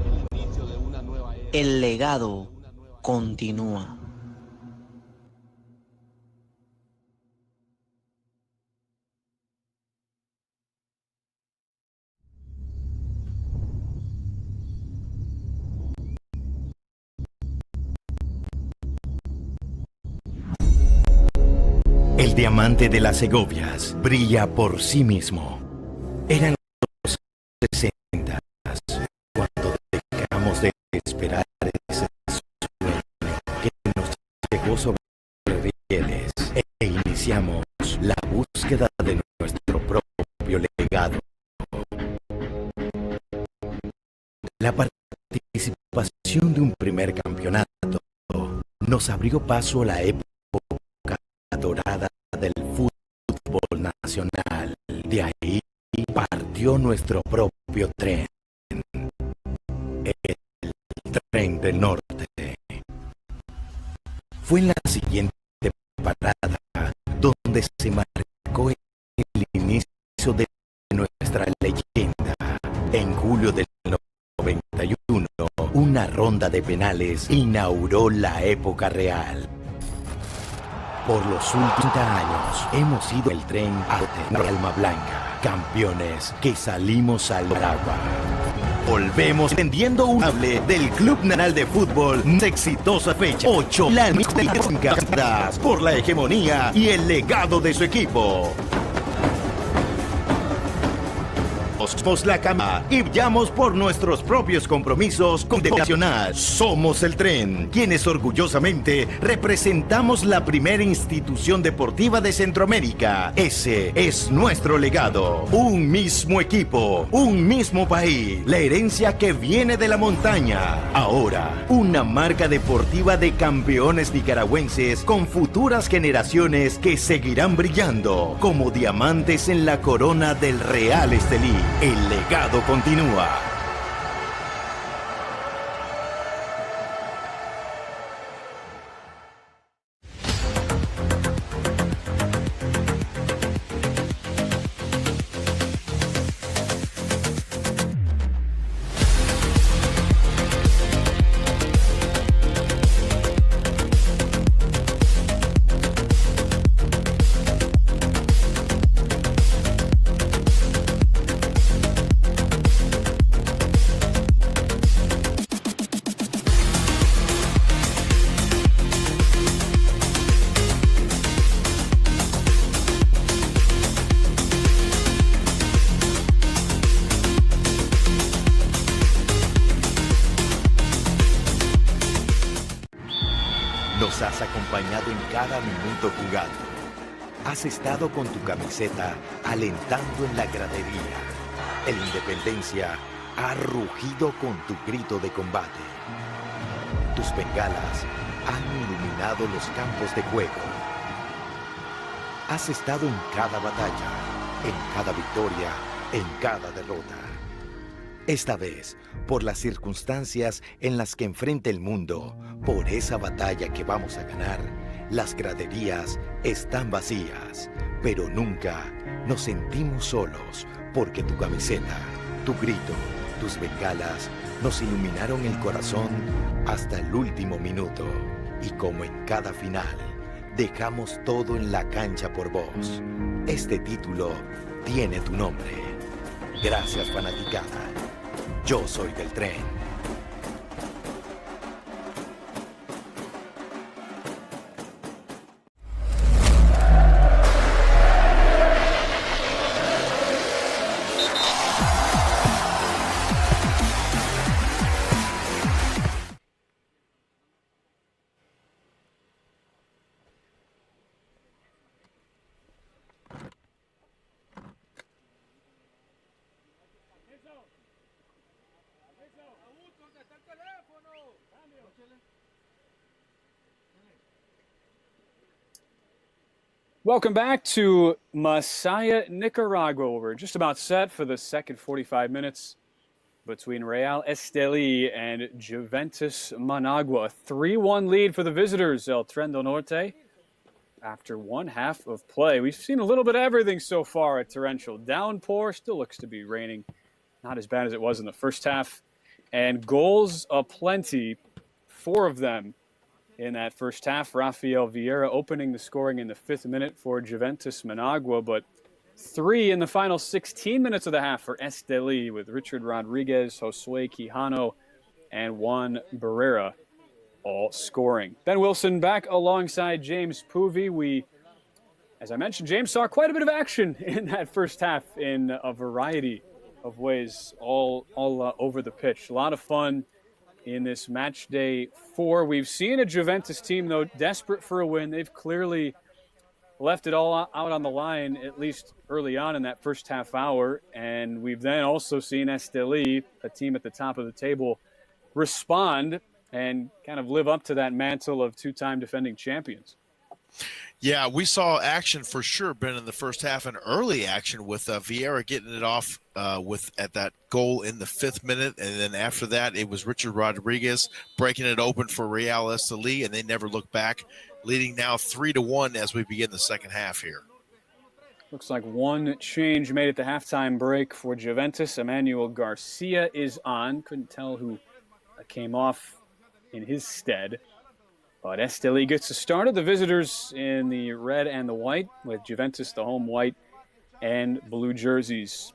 El legado continúa. El diamante de las Segovias brilla por sí mismo. Eran los 60 cuando dejamos de esperar ese sueño que nos llegó sobre rieles e iniciamos la búsqueda de nuestro propio legado. La participación de un primer campeonato nos abrió paso a la época dorada del fútbol nacional. De ahí partió nuestro propio tren, el tren del norte. Fue en la siguiente parada donde se marcó el inicio de nuestra leyenda. En julio del 91, una ronda de penales inauguró la época real. Por los últimos años hemos sido el tren de Alma Blanca, campeones que salimos al Nicaragua. Volvemos vendiendo un hable del Club Nacional de Fútbol, más exitosa fecha, 8 lanzas por la hegemonía y el legado de su equipo. Somos la cama y brillamos por nuestros propios compromisos con el nacional. Somos el tren, quienes orgullosamente representamos la primera institución deportiva de Centroamérica. Ese es nuestro legado. Un mismo equipo, un mismo país, la herencia que viene de la montaña. Ahora, una marca deportiva de campeones nicaragüenses con futuras generaciones que seguirán brillando como diamantes en la corona del Real Esteli. El legado continúa. Nos has acompañado en cada minuto jugado. Has estado con tu camiseta alentando en la gradería. El Independencia ha rugido con tu grito de combate. Tus bengalas han iluminado los campos de juego. Has estado en cada batalla, en cada victoria, en cada derrota. Esta vez, por las circunstancias en las que enfrenta el mundo, por esa batalla que vamos a ganar, las graderías están vacías, pero nunca nos sentimos solos, porque tu camiseta, tu grito, tus bengalas nos iluminaron el corazón hasta el último minuto. Y como en cada final, dejamos todo en la cancha por vos. Este título tiene tu nombre. Gracias, fanaticada. Yo soy del tren. Welcome back to Masaya, Nicaragua. We're just about set for the second 45 minutes between Real Esteli and Juventus Managua. A 3-1 lead for the visitors, El Tren del Norte. After one half of play, we've seen a little bit of everything so far. A torrential downpour, still looks to be raining. Not as bad as it was in the first half. And goals aplenty, 4 of them in that first half. Rafael Vieira opening the scoring in the 5th minute for Juventus Managua, but 3 in the final 16 minutes of the half for Esteli, with Richard Rodriguez, Josue Quijano, and Juan Barrera all scoring. Ben Wilson back alongside James Poovey. As I mentioned, James saw quite a bit of action in that first half in a variety of ways, all over the pitch. A lot of fun in this match day 4. We've seen a Juventus team, though, desperate for a win. They've clearly left it all out on the line, at least early on in that first half hour. And we've then also seen Esteli, a team at the top of the table, respond and kind of live up to that mantle of 2-time defending champions. Yeah, we saw action for sure, Ben, in the first half, and early action with Vieira getting it off at that goal in the 5th minute, and then after that, it was Richard Rodriguez breaking it open for Real Esteli, and they never looked back, leading now 3-1 as we begin the second half here. Looks like one change made at the halftime break for Juventus. Emmanuel Garcia is on. Couldn't tell who came off in his stead. But Esteli gets us started. The visitors in the red and the white, with Juventus the home white and blue jerseys.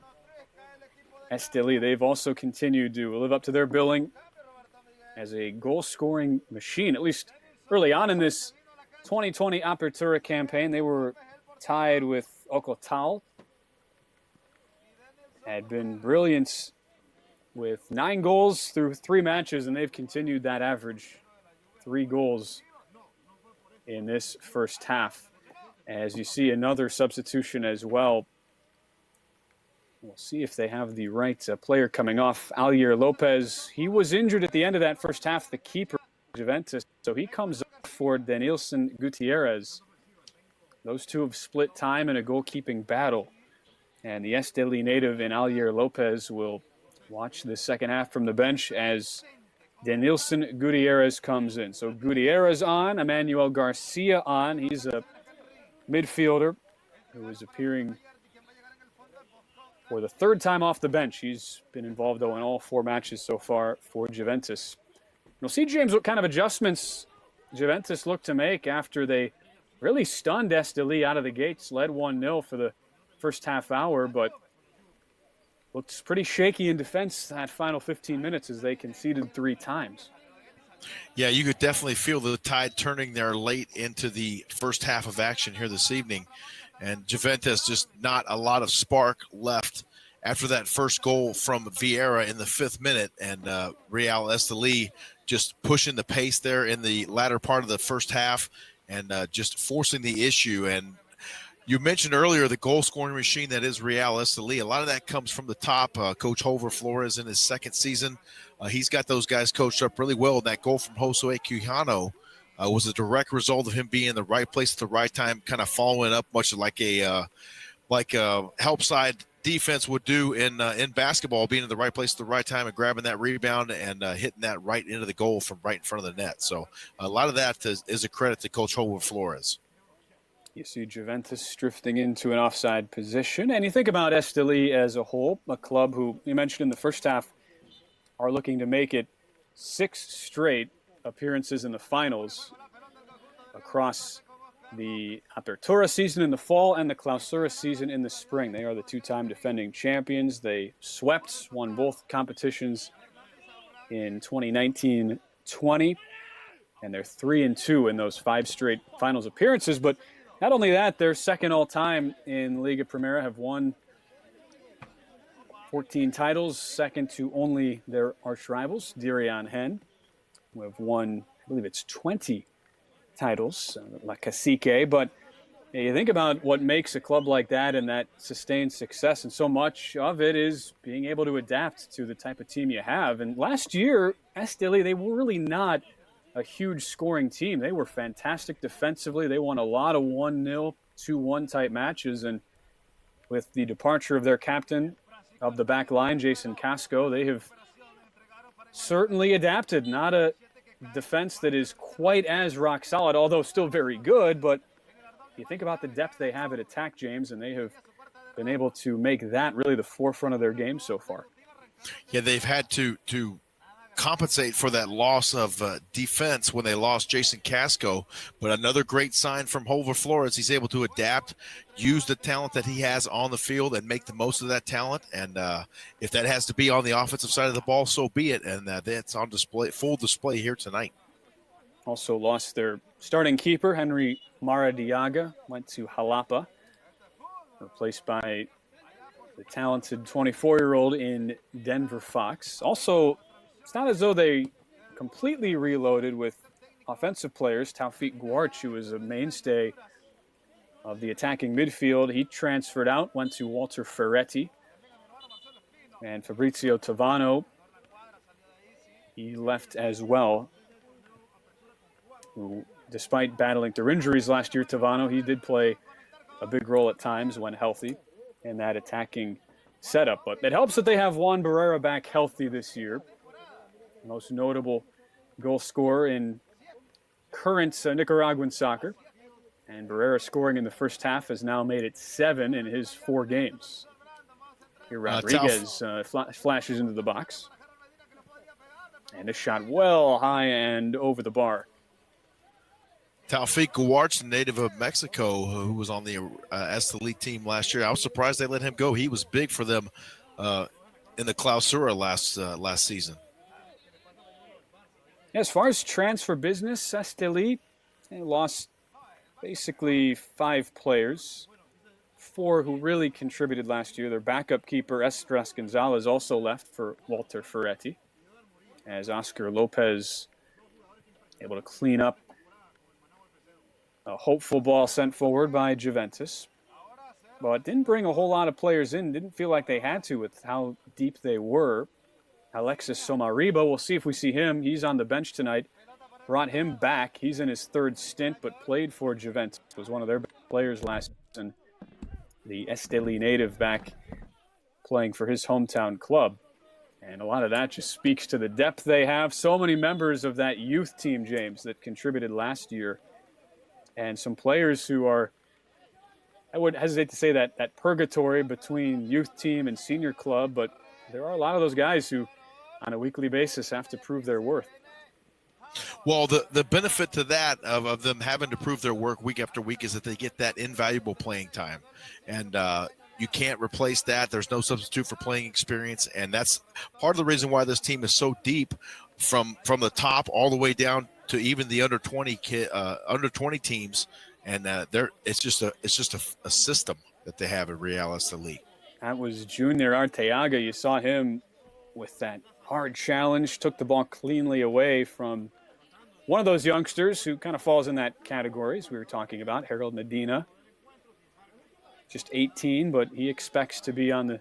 Esteli, they've also continued to live up to their billing as a goal-scoring machine, at least early on in this 2020 Apertura campaign. They were tied with Ocotal. Had been brilliant with 9 goals through 3 matches, and they've continued that average. 3 goals in this first half. As you see, another substitution as well. We'll see if they have the right player coming off. Allier Lopez, he was injured at the end of that first half, the keeper of Juventus, so he comes up for Denilson Gutierrez. Those two have split time in a goalkeeping battle, and the Esteli native in Allier Lopez will watch the second half from the bench as Denilson Gutierrez comes in. So Gutierrez on, Emmanuel Garcia on. He's a midfielder who is appearing for the 3rd time off the bench. He's been involved, though, in all 4 matches so far for Juventus. You'll see, James, what kind of adjustments Juventus look to make after they really stunned Esteli out of the gates, led 1-0 for the first half hour, but looks pretty shaky in defense that final 15 minutes as they conceded 3 times. Yeah, you could definitely feel the tide turning there late into the first half of action here this evening. And Juventus just not a lot of spark left after that first goal from Vieira in the 5th minute. And Real Esteli just pushing the pace there in the latter part of the first half and just forcing the issue. And you mentioned earlier the goal-scoring machine that is Real Esteli. A lot of that comes from the top. Coach Hover Flores in his 2nd season. He's got those guys coached up really well. And that goal from Josue Quijano was a direct result of him being in the right place at the right time, kind of following up much like a help side defense would do in basketball, being in the right place at the right time and grabbing that rebound and hitting that right into the goal from right in front of the net. So a lot of that is a credit to Coach Hover Flores. You see Juventus drifting into an offside position. And you think about Esteli as a whole, a club who you mentioned in the first half are looking to make it 6 straight appearances in the finals across the Apertura season in the fall and the Clausura season in the spring. They are the 2-time defending champions. They won both competitions in 2019-20, and they're 3-2 in those 5 straight finals appearances. But not only that, they're second all-time in Liga Primera, have won 14 titles, second to only their arch rivals, Dirian Hen, who have won, I believe it's 20 titles, La Cacique. But you think about what makes a club like that and that sustained success, and so much of it is being able to adapt to the type of team you have. And last year, Esteli, they were really not a huge scoring team. They were fantastic defensively. They won a lot of 1-0, 2-1 type matches. And with the departure of their captain of the back line, Jason Casco, they have certainly adapted. Not a defense that is quite as rock solid, although still very good. But you think about the depth they have at attack, James, and they have been able to make that really the forefront of their game so far. Yeah, they've had to compensate for that loss of defense when they lost Jason Casco. But another great sign from Holver Flores. He's able to adapt, use the talent that he has on the field, and make the most of that talent. And if that has to be on the offensive side of the ball, so be it. And that's on display, full display here tonight. Also lost their starting keeper, Henry Maradiaga, went to Jalapa, replaced by the talented 24-year-old in Denver Fox. Also, it's not as though they completely reloaded with offensive players. Taufik Guarch, who was a mainstay of the attacking midfield, he transferred out, went to Walter Ferretti. And Fabrizio Tavano, he left as well. Who, despite battling through injuries last year, Tavano, he did play a big role at times when healthy in that attacking setup. But it helps that they have Juan Barrera back healthy this year. The most notable goal scorer in current Nicaraguan soccer. And Barrera scoring in the first half has now made it 7 in his 4 games. Here Rodriguez flashes into the box. And a shot well high and over the bar. Taufik Guarch, native of Mexico, who was on the Esteli team last year. I was surprised they let him go. He was big for them in the Clausura last season. As far as transfer business, Esteli lost basically 5 players, 4 who really contributed last year. Their backup keeper, Estras Gonzalez, also left for Walter Ferretti, as Oscar Lopez able to clean up a hopeful ball sent forward by Juventus. But didn't bring a whole lot of players in. Didn't feel like they had to with how deep they were. Alexis Somariba, we'll see if we see him. He's on the bench tonight. Brought him back. He's in his 3rd stint, but played for Juventus. Was one of their best players last season. The Esteli native back playing for his hometown club. And a lot of that just speaks to the depth they have. So many members of that youth team, James, that contributed last year. And some players who are, I would hesitate to say that purgatory between youth team and senior club, but there are a lot of those guys who on a weekly basis have to prove their worth. Well, the benefit to that of them having to prove their work week after week is that they get that invaluable playing time. And you can't replace that. There's no substitute for playing experience. And that's part of the reason why this team is so deep from the top all the way down to even the under 20 teams, and it's just a system that they have at Real Esteli. That was Junior Arteaga. You saw him with that hard challenge, took the ball cleanly away from one of those youngsters who kind of falls in that category, as we were talking about, Harold Medina. Just 18, but he expects to be on the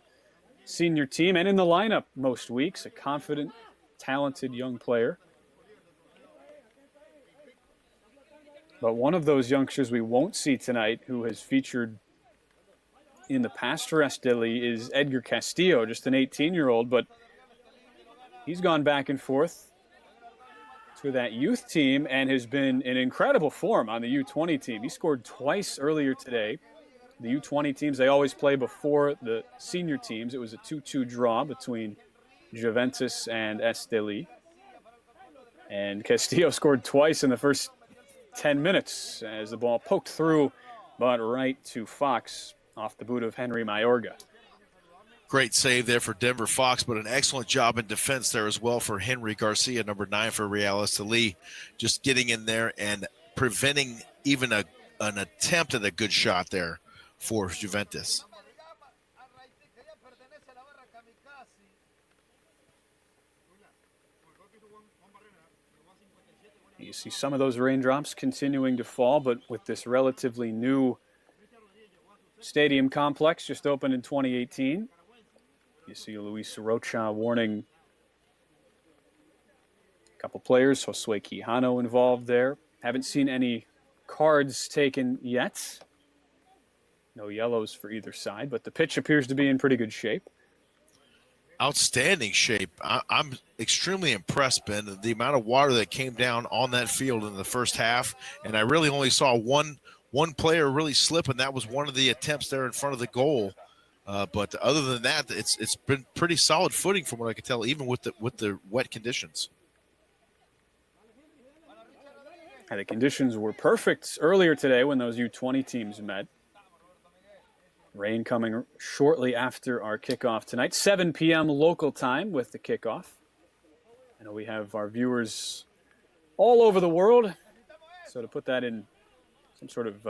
senior team and in the lineup most weeks. A confident, talented young player. But one of those youngsters we won't see tonight who has featured in the past for Esteli is Edgar Castillo, just an 18-year-old, but he's gone back and forth to that youth team and has been in incredible form on the U20 team. He scored twice earlier today. The U20 teams, they always play before the senior teams. It was a 2-2 draw between Juventus and Esteli. And Castillo scored twice in the first 10 minutes as the ball poked through, but right to Fox off the boot of Henry Mayorga. Great save there for Denver Fox, but an excellent job in defense there as well for Henry Garcia, number 9 for Real Esteli, just getting in there and preventing even an attempt at a good shot there for Juventus. You see some of those raindrops continuing to fall, but with this relatively new stadium complex just opened in 2018, you see Luis Rocha warning a couple players, Josue Quijano involved there. Haven't seen any cards taken yet. No yellows for either side, but the pitch appears to be in pretty good shape. Outstanding shape. I'm extremely impressed, Ben, the amount of water that came down on that field in the first half, and I really only saw one player really slip, and that was one of the attempts there in front of the goal But other than that, it's been pretty solid footing from what I can tell, even with the wet conditions. And the conditions were perfect earlier today when those U20 teams met. Rain coming shortly after our kickoff tonight, 7 p.m. local time with the kickoff. I know we have our viewers all over the world, so to put that in some sort of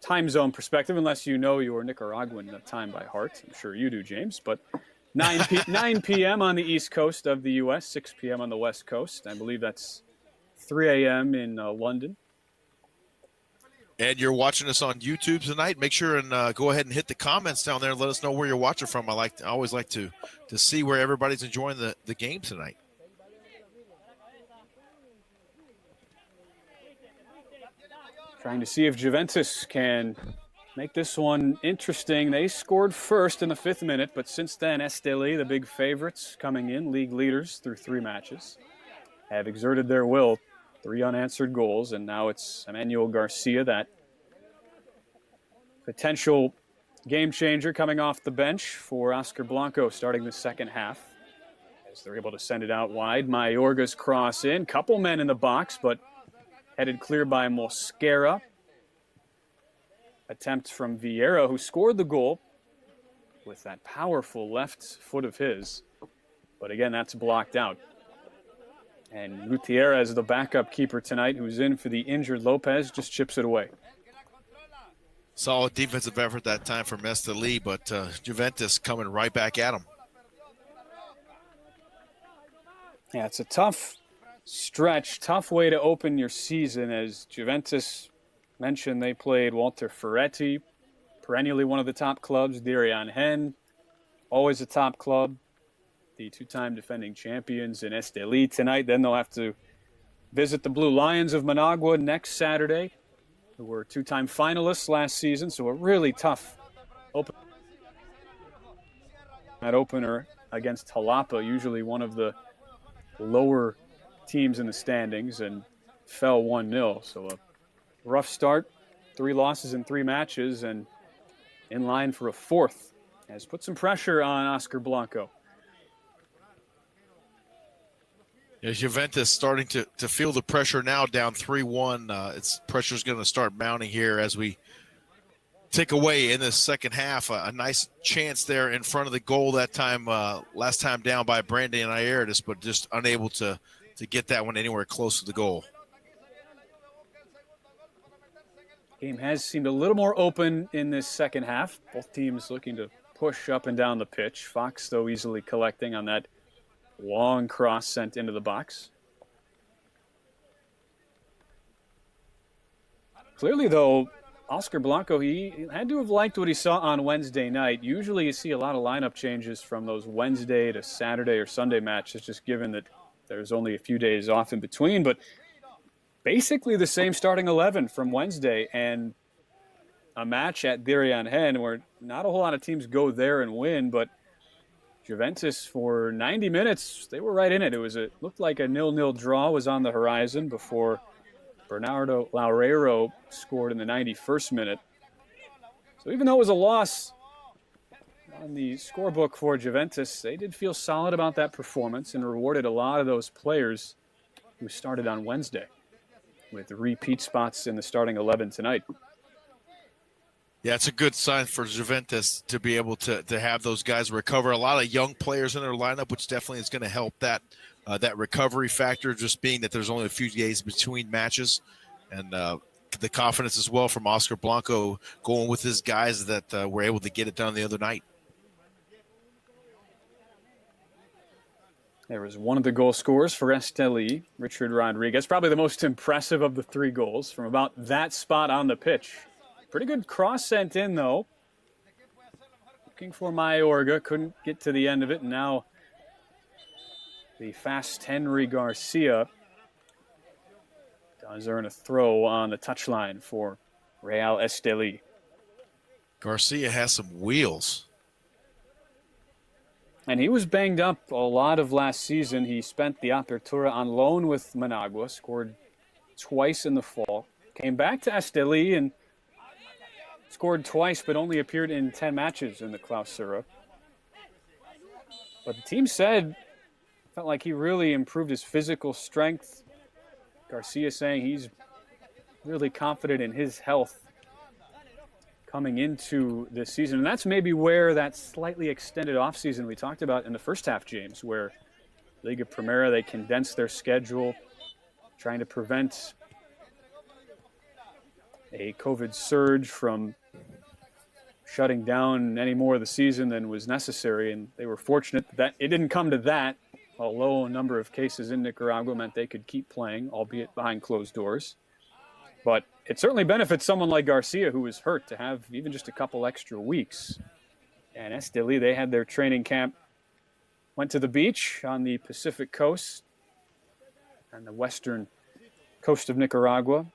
time zone perspective, unless you know your Nicaraguan time by heart. I'm sure you do, James, but 9 p.m. on the east coast of the U.S., 6 p.m. on the west coast. I believe that's 3 a.m. in London. And you're watching us on YouTube tonight. Make sure and go ahead and hit the comments down there and let us know where you're watching from. I always like to see where everybody's enjoying the game tonight. Trying to see if Juventus can make this one interesting. They scored first in the 5th minute, but since then, Esteli, the big favorites, coming in, league leaders through 3 matches, have exerted their will. 3 unanswered goals, and now it's Emmanuel Garcia, that potential game changer coming off the bench for Oscar Blanco starting the second half. As they're able to send it out wide, Mayorga's cross in. Couple men in the box, but headed clear by Mosquera. Attempt from Vieira, who scored the goal with that powerful left foot of his. But again, that's blocked out. And Gutierrez, the backup keeper tonight, who's in for the injured Lopez, just chips it away. Solid defensive effort that time from Esteli, but Juventus coming right back at him. Yeah, it's a tough stretch, tough way to open your season. As Juventus mentioned, they played Walter Ferretti, perennially one of the top clubs, Dirian Hen, always a top club. The 2-time defending champions in Esteli tonight. Then they'll have to visit the Blue Lions of Managua next Saturday, who were 2-time finalists last season. So a really tough opener against Jalapa, usually one of the lower teams in the standings, and fell 1-0. So a rough start, 3 losses in 3 matches, and in line for a 4th. Has put some pressure on Oscar Blanco. Yeah, Juventus starting to feel the pressure now, down 3-1. Its pressure's going to start mounting here as we take away in the second half. A nice chance there in front of the goal that time, last time down by Brandon Ayerdes, but just unable to get that one anywhere close to the goal. Game has seemed a little more open in this second half. Both teams looking to push up and down the pitch. Fox, though, easily collecting on that long cross sent into the box. Clearly, though, Oscar Blanco, he had to have liked what he saw on Wednesday night. Usually you see a lot of lineup changes from those Wednesday to Saturday or Sunday matches, just given that there's only a few days off in between. But basically the same starting 11 from Wednesday, and a match at Dirian Hen where not a whole lot of teams go there and win, but Juventus, for 90 minutes, they were right in it. It looked like a 0-0 draw was on the horizon before Bernardo Loureiro scored in the 91st minute. So even though it was a loss on the scorebook for Juventus, they did feel solid about that performance and rewarded a lot of those players who started on Wednesday with repeat spots in the starting 11 tonight. Yeah, it's a good sign for Juventus to be able to have those guys recover. A lot of young players in their lineup, which definitely is going to help that recovery factor, just being that there's only a few days between matches. And the confidence as well from Oscar Blanco going with his guys that were able to get it done the other night. There was one of the goal scorers for Esteli, Richard Rodriguez, probably the most impressive of the 3 goals from about that spot on the pitch. Pretty good cross sent in, though. Looking for Mayorga, couldn't get to the end of it. And now the fast Henry Garcia does earn a throw on the touchline for Real Esteli. Garcia has some wheels. And he was banged up a lot of last season. He spent the Apertura on loan with Managua, scored twice in the fall. Came back to Esteli and Scored twice, but only appeared in 10 matches in the Clausura. But the team said, felt like he really improved his physical strength. Garcia saying he's really confident in his health coming into this season. And that's maybe where that slightly extended offseason we talked about in the first half, James, where Liga Primera, they condensed their schedule, trying to prevent a COVID surge from shutting down any more of the season than was necessary. And they were fortunate that it didn't come to that, although a number of cases in Nicaragua meant they could keep playing, albeit behind closed doors. But it certainly benefits someone like Garcia, who was hurt, to have even just a couple extra weeks. And Esteli, they had their training camp, went to the beach on the Pacific coast and the western coast of Nicaragua.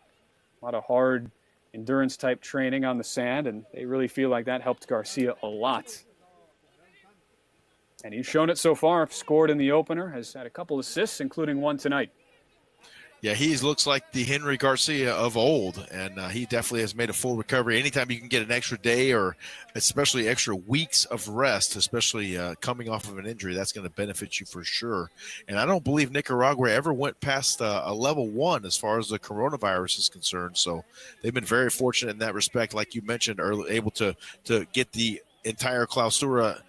A lot of hard endurance-type training on the sand, and they really feel like that helped Garcia a lot. And he's shown it so far, scored in the opener, has had a couple assists, including one tonight. Yeah, he looks like the Henry Garcia of old, and he definitely has made a full recovery. Anytime you can get an extra day or especially extra weeks of rest, especially coming off of an injury, that's going to benefit you for sure. And I don't believe Nicaragua ever went past a level 1 as far as the coronavirus is concerned. So they've been very fortunate in that respect, like you mentioned, able to get the entire Clausura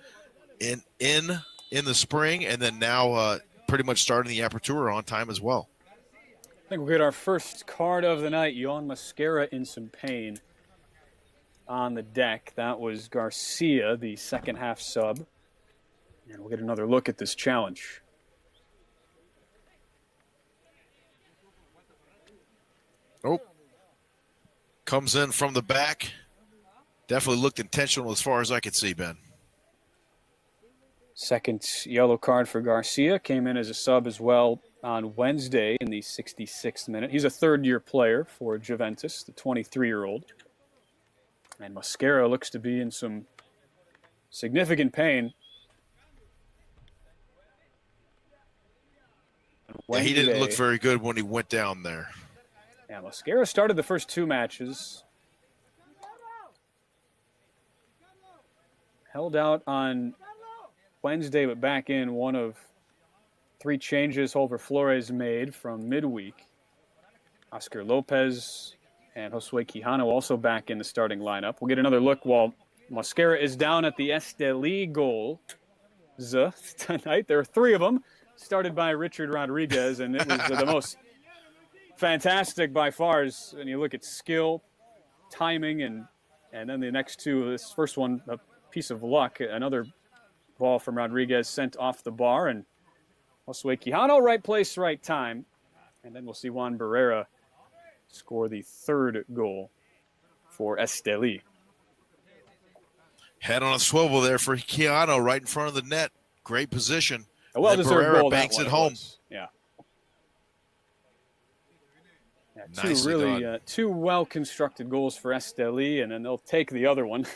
in the spring, and then now pretty much starting the Apertura on time as well. I think we'll get our first card of the night. Yohan Mosquera in some pain on the deck. That was Garcia, the second half sub. And we'll get another look at this challenge. Oh, comes in from the back. Definitely looked intentional as far as I could see, Ben. Second yellow card for Garcia. Came in as a sub as well on Wednesday in the 66th minute. He's a third-year player for Juventus, the 23-year-old. And Mosquera looks to be in some significant pain. Yeah, he didn't look very good when he went down there. Yeah, Mosquera started the first two matches. Held out on Wednesday, but back in one of 3 changes Holver Flores made from midweek. Oscar Lopez and Josue Quijano also back in the starting lineup. We'll get another look while Mosquera is down at the Esteli goal tonight. There are 3 of them, started by Richard Rodriguez, and it was the most fantastic by far. And you look at skill, timing, and then the next 2. This first one, a piece of luck. Another ball from Rodriguez sent off the bar, and Josue Quijano, right place, right time. And then we'll see Juan Barrera score the 3rd goal for Esteli. Head on a swivel there for Quijano, right in front of the net. Great position. A well-deserved goal. Banks it home. Yeah. Nicely two well-constructed goals for Esteli, and then they'll take the other one,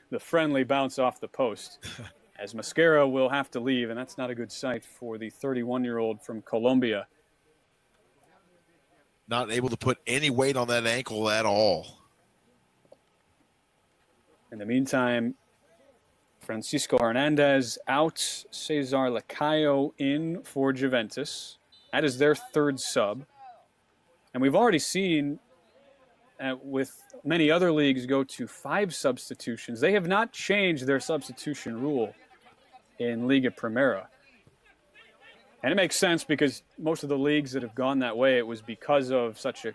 the friendly bounce off the post. As Mosquera will have to leave, and that's not a good sight for the 31-year-old from Colombia. Not able to put any weight on that ankle at all. In the meantime, Francisco Hernandez out, Cesar Lacayo in for Juventus. That is their 3rd sub. And we've already seen with many other leagues go to 5 substitutions. They have not changed their substitution rule in Liga Primera. And it makes sense because most of the leagues that have gone that way, it was because of such a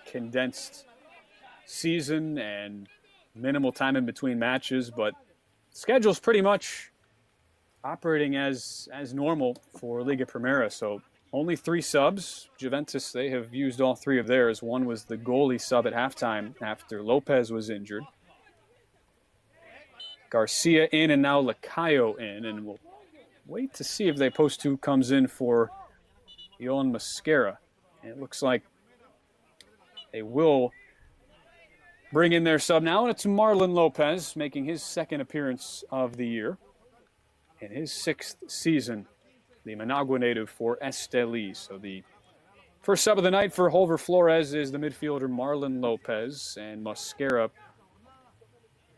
condensed season and minimal time in between matches. But the schedule's pretty much operating as normal for Liga Primera. So only 3 subs. Juventus, they have used all 3 of theirs. One was the goalie sub at halftime after Lopez was injured. Garcia in, and now Lacayo in, and we'll wait to see if they post who comes in for Yohan Mosquera. And it looks like they will bring in their sub now, and it's Marlon Lopez making his 2nd appearance of the year in his 6th season, the Managua native for Esteli. So the first sub of the night for Holver Flores is the midfielder Marlon Lopez, and Mosquera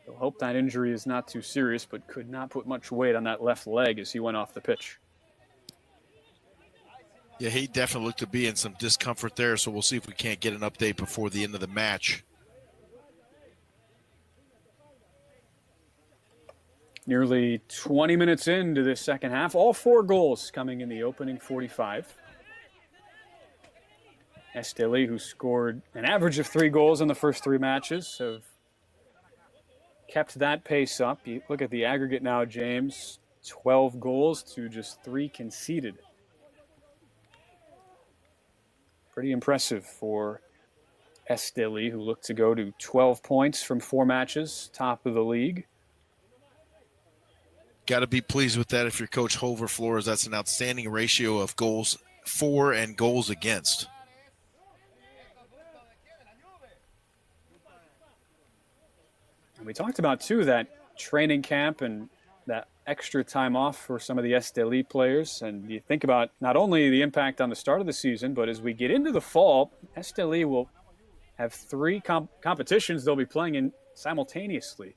He'll hope that injury is not too serious, but could not put much weight on that left leg as he went off the pitch. Yeah, he definitely looked to be in some discomfort there, so we'll see if we can't get an update before the end of the match. Nearly 20 minutes into this second half, all 4 goals coming in the opening 45. Esteli, who scored an average of 3 goals in the first 3 matches, have kept that pace up. You look at the aggregate now, James, 12 goals to just 3 conceded. Pretty impressive for Esteli, who looked to go to 12 points from 4 matches, top of the league. Got to be pleased with that if you're Coach Hover Flores. That's an outstanding ratio of goals for and goals against. And we talked about, too, that training camp and that extra time off for some of the Esteli players. And you think about not only the impact on the start of the season, but as we get into the fall, Esteli will have 3 competitions they'll be playing in simultaneously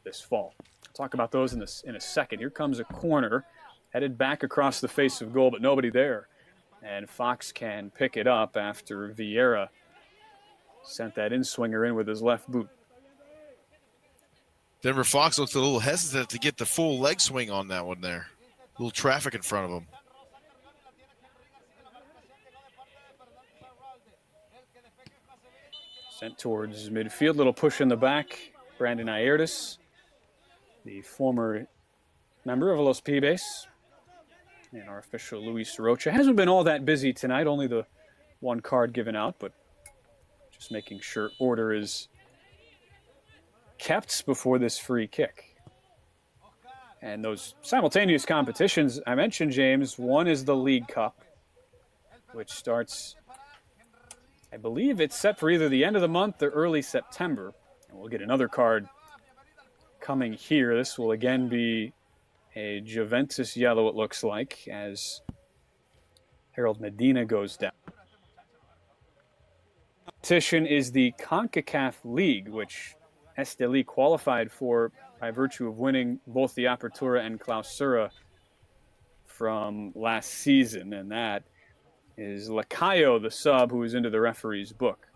this fall. Talk about those in a second. Here comes a corner, headed back across the face of goal, but nobody there. And Fox can pick it up after Vieira sent that in-swinger in with his left boot. Denver Fox looks a little hesitant to get the full leg swing on that one there. A little traffic in front of him. Sent towards midfield, little push in the back. Brandon Aiertes, the former member of Los Pibes, and our official Luis Rocha. Hasn't been all that busy tonight, only the 1 card given out, but just making sure order is kept before this free kick. And those simultaneous competitions I mentioned, James, one is the League Cup, which starts, I believe it's set for either the end of the month or early September. And we'll get another card coming here. This will again be a Juventus yellow, it looks like, as Harold Medina goes down. Competition is the CONCACAF League, which Esteli qualified for by virtue of winning both the Apertura and Clausura from last season, and that is Lacayo, the sub, who is into the referee's book.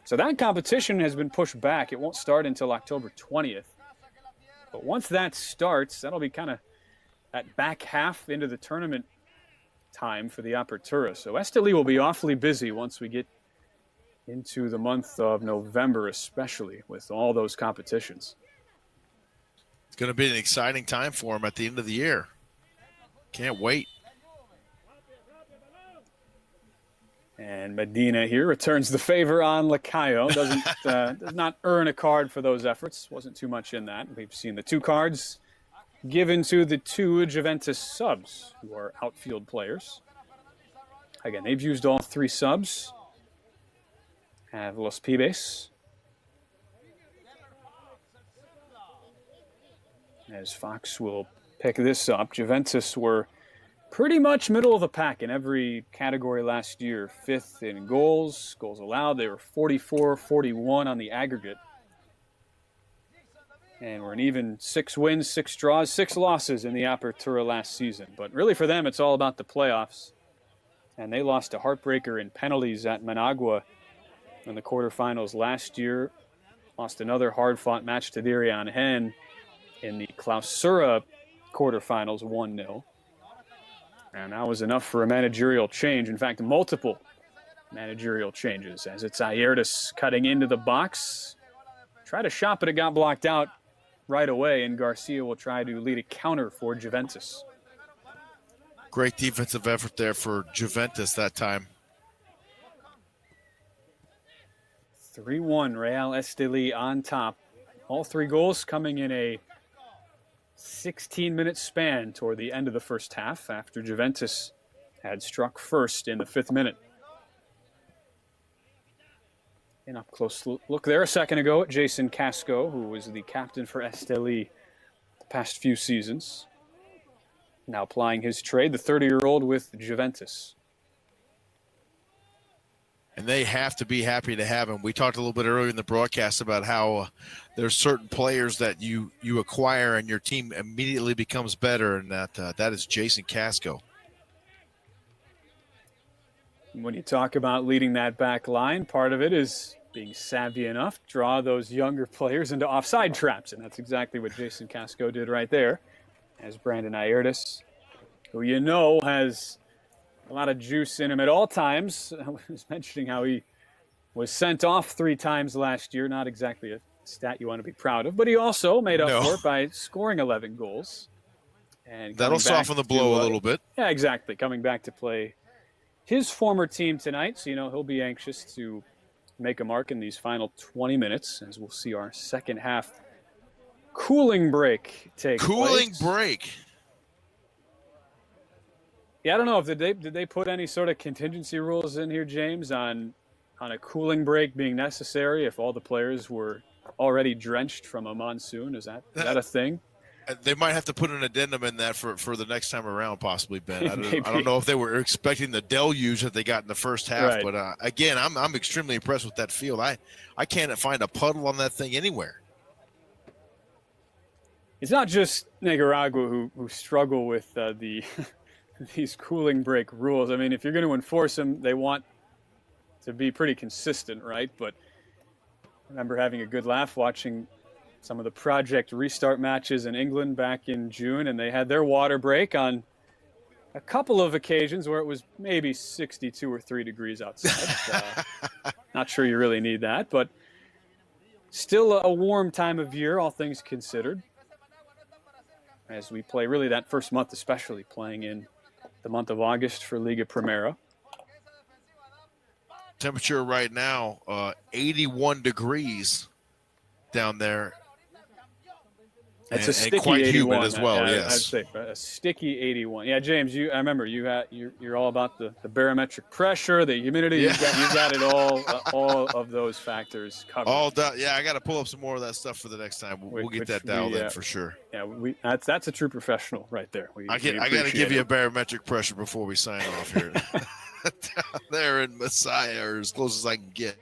So that competition has been pushed back. It won't start until October 20th. But once that starts, that'll be kind of that back half into the tournament time for the Apertura. So Esteli will be awfully busy once we get into the month of November, especially with all those competitions. It's going to be an exciting time for him at the end of the year. Can't wait. And Medina here returns the favor on Lacayo. Does not earn a card for those efforts. Wasn't too much in that. We've seen the 2 cards given to the 2 Juventus subs, who are outfield players. Again, they've used all 3 subs. Have Los Pibes. As Fox will pick this up, Juventus were pretty much middle of the pack in every category last year. 5th in goals allowed. They were 44-41 on the aggregate. And we're an even 6 wins, 6 draws, 6 losses in the Apertura last season. But really for them, it's all about the playoffs. And they lost a heartbreaker in penalties at Managua in the quarterfinals last year. Lost another hard-fought match to Dirian Hen in the Clausura quarterfinals 1-0. And that was enough for a managerial change. In fact, multiple managerial changes, as it's Aiertes cutting into the box. Tried a shot, but it got blocked out right away, and Garcia will try to lead a counter for Juventus. Great defensive effort there for Juventus that time. 3-1, Real Esteli on top. All 3 goals coming in a 16-minute span toward the end of the first half after Juventus had struck first in the 5th minute. An up-close look there a second ago at Jason Casco, who was the captain for Esteli the past few seasons. Now plying his trade, the 30-year-old with Juventus. and they have to be happy to have him. We talked a little bit earlier in the broadcast about how there's certain players that you acquire and your team immediately becomes better, and that is Jason Casco. When you talk about leading that back line, part of it is being savvy enough to draw those younger players into offside traps, and that's exactly what Jason Casco did right there. As Brandon Aiertes, who has a lot of juice in him at all times. I was mentioning how he was sent off 3 times last year. Not exactly a stat you want to be proud of, but he also made up for it by scoring 11 goals. And that'll soften the blow a little bit. Yeah, exactly. Coming back to play his former team tonight, so he'll be anxious to make a mark in these final 20 minutes, as we'll see our second half cooling break take place. Cooling break. Yeah, I don't know if did they put any sort of contingency rules in here, James, on a cooling break being necessary if all the players were already drenched from a monsoon? Is that a thing? They might have to put an addendum in that for the next time around, possibly, Ben. I don't know if they were expecting the deluge that they got in the first half, but again, I'm extremely impressed with that field. I can't find a puddle on that thing anywhere. It's not just Nicaragua who struggle with these cooling break rules. I mean, if you're going to enforce them, they want to be pretty consistent, right? But I remember having a good laugh watching some of the Project Restart matches in England back in June, and they had their water break on a couple of occasions where it was maybe 62 or 3 degrees outside. Not sure you really need that, but still a warm time of year, all things considered, as we play really that first month, especially playing in the month of August for Liga Primera. Temperature right now, 81 degrees down there. It's a sticky quite 81 humid as well. Yes, I'd say a sticky 81. Yeah, James, I remember you're all about the barometric pressure, the humidity. Yeah. You've got it all of those factors covered. All done. Yeah, I got to pull up some more of that stuff for the next time. We'll get that dialed in for sure. Yeah, that's a true professional right there. I got to give you a barometric pressure before we sign off here. Down there in Messiah, or as close as I can get.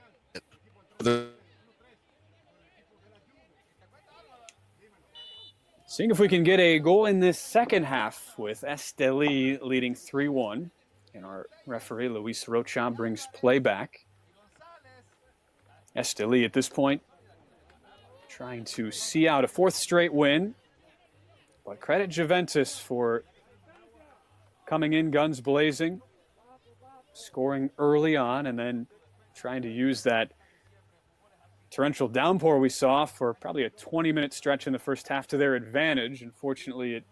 Seeing if we can get a goal in this second half with Esteli leading 3-1. And our referee, Luis Rocha, brings play back. Esteli at this point trying to see out a 4th straight win. But credit Juventus for coming in guns blazing, scoring early on, and then trying to use that torrential downpour we saw for probably a 20-minute stretch in the first half to their advantage. Unfortunately, it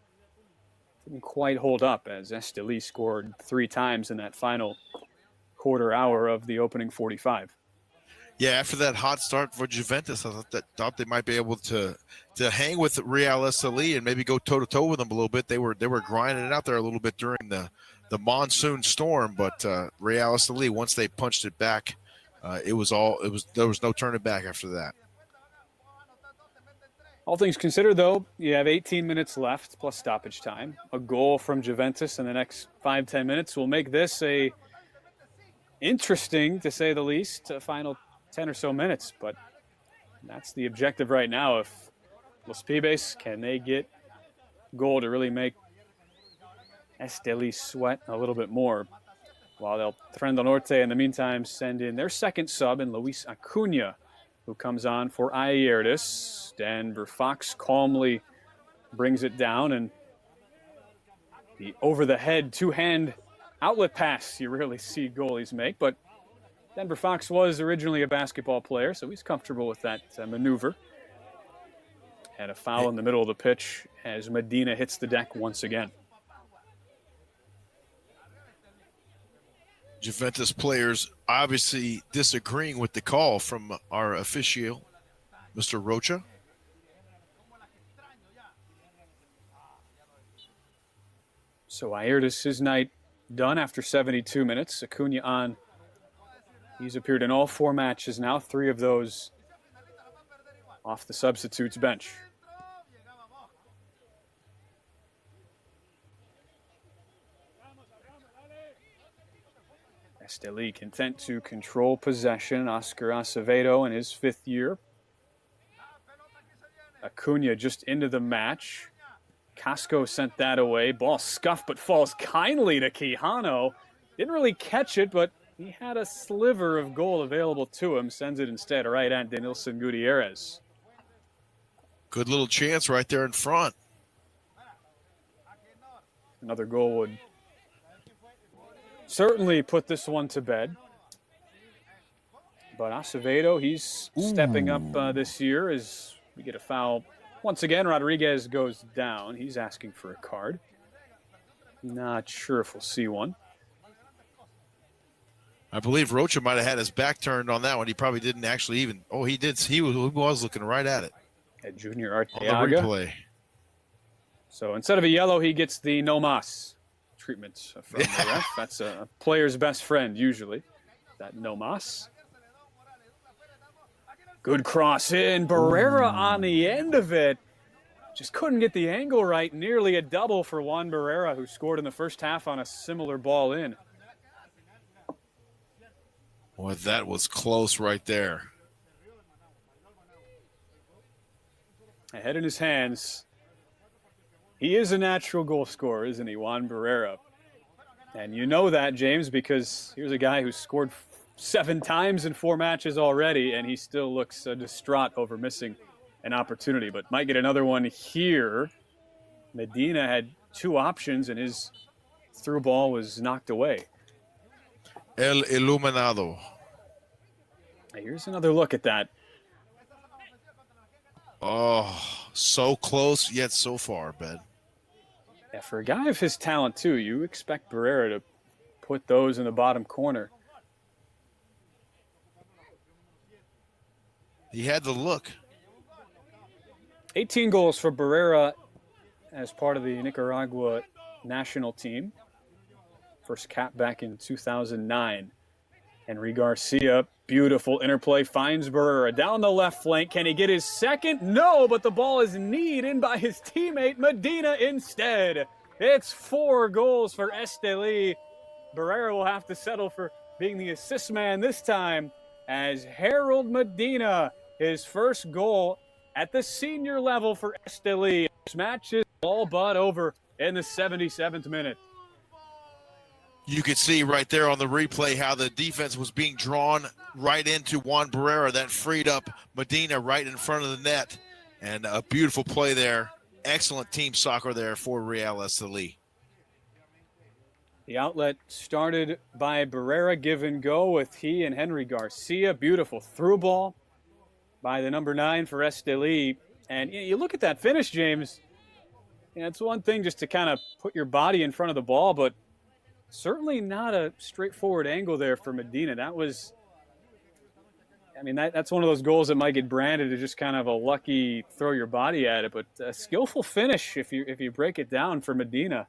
didn't quite hold up as Esteli scored 3 times in that final quarter hour of the opening 45. Yeah, after that hot start for Juventus, I thought they might be able to hang with Real Esteli and maybe go toe-to-toe with them a little bit. They were grinding it out there a little bit during the monsoon storm, but Real Esteli, once they punched it back, there was no turning back after that. All things considered, though, you have 18 minutes left plus stoppage time. A goal from Juventus in the next 5-10 minutes will make this a interesting, to say the least, final 10 or so minutes. But that's the objective right now. If Los Pibes, can they get goal to really make Esteli sweat a little bit more? While they'll Tren del Norte, in the meantime, send in their second sub in Luis Acuna, who comes on for Aiertes. Denver Fox calmly brings it down, and the over-the-head 2-hand outlet pass you rarely see goalies make, but Denver Fox was originally a basketball player, so he's comfortable with that maneuver. Had a foul in the middle of the pitch as Medina hits the deck once again. Juventus players obviously disagreeing with the call from our official, Mr. Rocha. So Aiertes, his night done after 72 minutes. Acuna on. He's appeared in all 4 matches now, 3 of those off the substitutes bench. Esteli content to control possession. Oscar Acevedo in his 5th year. Acuna just into the match. Casco sent that away. Ball scuffed but falls kindly to Quijano. Didn't really catch it, but he had a sliver of goal available to him. Sends it instead right at Denilson Gutierrez. Good little chance right there in front. Another goal would certainly put this one to bed. But Acevedo, he's stepping up this year as we get a foul. Once again, Rodriguez goes down. He's asking for a card. Not sure if we'll see one. I believe Rocha might have had his back turned on that one. He probably didn't actually even. Oh, he did. He was looking right at it. At Junior On Arteaga. the replay. So instead of a yellow, he gets the no mas treatment from the ref. That's a player's best friend, usually. That no mas. Good cross in. Barrera on the end of it. Just couldn't get the angle right. Nearly a double for Juan Barrera, who scored in the first half on a similar ball in. Boy, that was close right there. Ahead in his hands. He is a natural goal scorer, isn't he, Juan Barrera? And you know that, James, because here's a guy who's scored 7 times in 4 matches already, and he still looks distraught over missing an opportunity, but might get another one here. Medina had 2 options, and his through ball was knocked away. El Iluminado. Here's another look at that. Oh, so close, yet so far, Ben. Yeah, for a guy of his talent, too, you expect Barrera to put those in the bottom corner. He had the look. 18 goals for Barrera as part of the Nicaragua national team. First cap back in 2009. Henry Garcia, beautiful interplay, finds Barrera down the left flank. Can he get his second? No, but the ball is kneed in by his teammate Medina instead. It's 4 goals for Esteli. Barrera will have to settle for being the assist man this time as Harold Medina, his first goal at the senior level for Esteli. This match is all but over in the 77th minute. You could see right there on the replay how the defense was being drawn right into Juan Barrera. That freed up Medina right in front of the net. And a beautiful play there. Excellent team soccer there for Real Esteli. The outlet started by Barrera, give and go with he and Henry Garcia. Beautiful through ball by the number 9 for Esteli. And you look at that finish, James. It's one thing just to kind of put your body in front of the ball, but certainly not a straightforward angle there for Medina. That was, that's one of those goals that might get branded as just kind of a lucky throw your body at it, but a skillful finish if you break it down for Medina.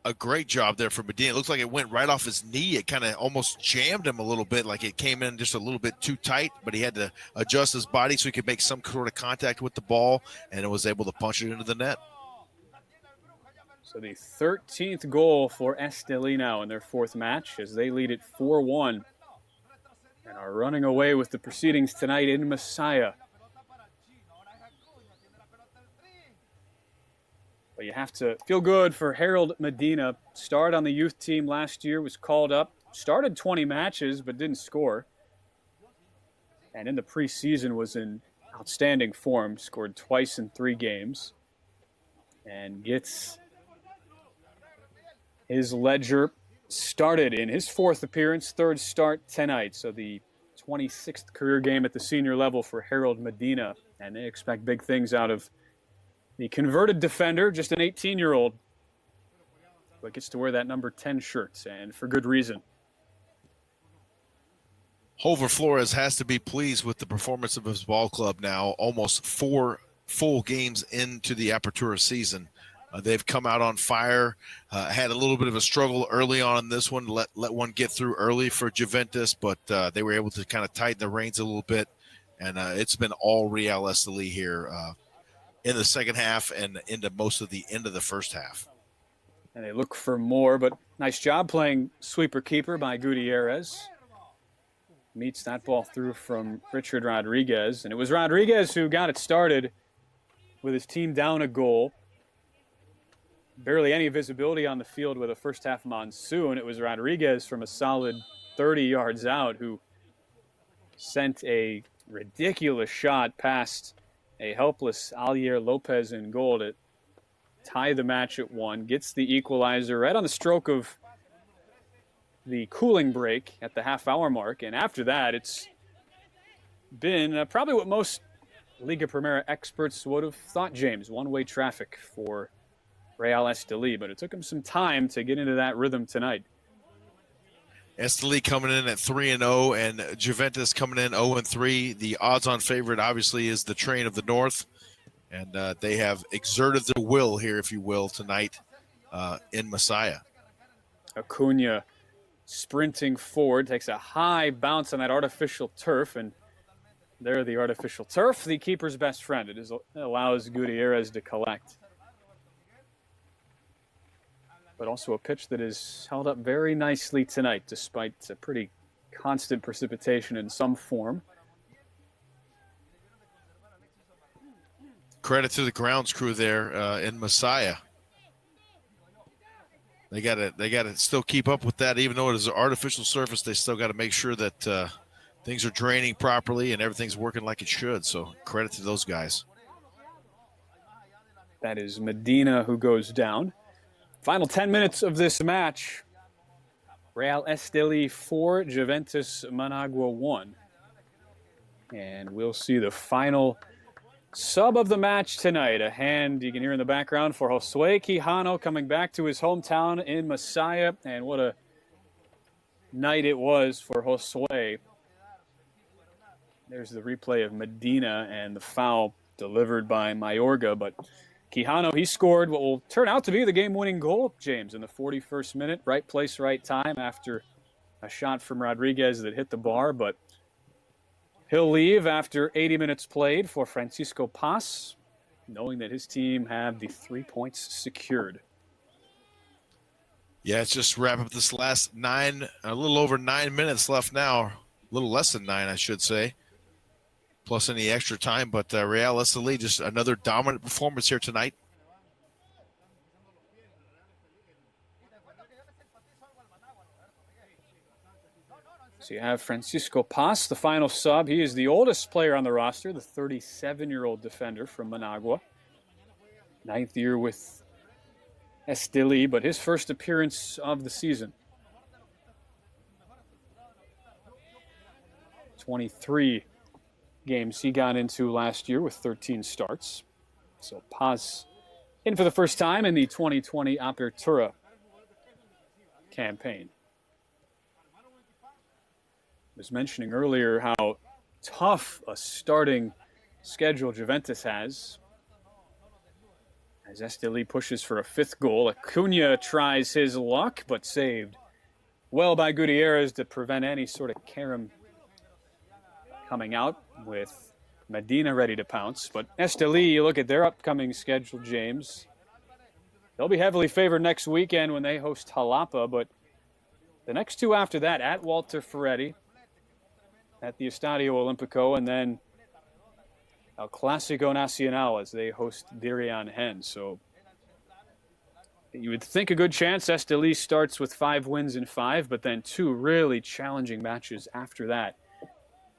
A great job there for Medina. It looks like it went right off his knee. It kind of almost jammed him a little bit, like it came in just a little bit too tight, but he had to adjust his body so he could make some sort of contact with the ball, and it was able to punch it into the net. So the 13th goal for Esteli now in their 4th match as they lead it 4-1 and are running away with the proceedings tonight in Messiah. But you have to feel good for Harold Medina. Starred on the youth team last year, was called up, started 20 matches but didn't score. And in the preseason was in outstanding form, scored twice in 3 games. And gets his ledger started in his 4th appearance, 3rd start tonight. So the 26th career game at the senior level for Harold Medina. And they expect big things out of the converted defender, just an 18-year-old, but gets to wear that number 10 shirt, and for good reason. Hover Flores has to be pleased with the performance of his ball club now, almost 4 full games into the Apertura season. They've come out on fire, had a little bit of a struggle early on in this one, let one get through early for Juventus, but they were able to kind of tighten the reins a little bit, and it's been all Real Esteli here in the second half and into most of the end of the first half. And they look for more, but nice job playing sweeper-keeper by Gutierrez. Meets that ball through from Richard Rodriguez. And it was Rodriguez who got it started with his team down a goal. Barely any visibility on the field with a first-half monsoon. It was Rodriguez from a solid 30 yards out who sent a ridiculous shot past a helpless Alier Lopez in goal to tie the match at 1. Gets the equalizer right on the stroke of the cooling break at the half-hour mark. And after that, it's been probably what most Liga Primera experts would have thought, James. One-way traffic for Real Esteli, but it took him some time to get into that rhythm tonight. Esteli coming in at 3-0, and Juventus coming in 0-3. The odds-on favorite, obviously, is the Train of the North, and they have exerted their will here, if you will, tonight in Messiah. Acuna sprinting forward, takes a high bounce on that artificial turf, and there the artificial turf, the keeper's best friend. It allows Gutierrez to collect. But also a pitch that is held up very nicely tonight, despite a pretty constant precipitation in some form. Credit to the grounds crew there in Messiah. They got to still keep up with that, even though it is an artificial surface. They still got to make sure that things are draining properly and everything's working like it should. So credit to those guys. That is Medina who goes down. Final 10 minutes of this match. Real Esteli 4, Juventus Managua 1. And we'll see the final sub of the match tonight. A hand you can hear in the background for Josue Quijano coming back to his hometown in Messiah. And what a night it was for Josue. There's the replay of Medina and the foul delivered by Mayorga, but Quijano, he scored what will turn out to be the game-winning goal, James, in the 41st minute. Right place, right time after a shot from Rodriguez that hit the bar, but he'll leave after 80 minutes played for Francisco Paz, knowing that his team have the 3 points secured. Yeah, it's just wrap up this last a little over 9 minutes left now. A little less than 9, I should say. Plus any extra time, but Real Esteli, just another dominant performance here tonight. So you have Francisco Paz, the final sub. He is the oldest player on the roster, the 37-year-old defender from Managua. 9th year with Esteli, but his first appearance of the season. 23 games he got into last year with 13 starts. So Paz in for the first time in the 2020 Apertura campaign. I was mentioning earlier how tough a starting schedule Juventus has. As Esteli pushes for a 5th goal, Acuna tries his luck, but saved well by Gutierrez to prevent any sort of carom coming out, with Medina ready to pounce. But Esteli, you look at their upcoming schedule, James. They'll be heavily favored next weekend when they host Jalapa, but the next 2 after that, at Walter Ferretti, at the Estadio Olimpico, and then El Clásico Nacional as they host Dirian Hen. So you would think a good chance Esteli starts with 5 wins in 5, but then 2 really challenging matches after that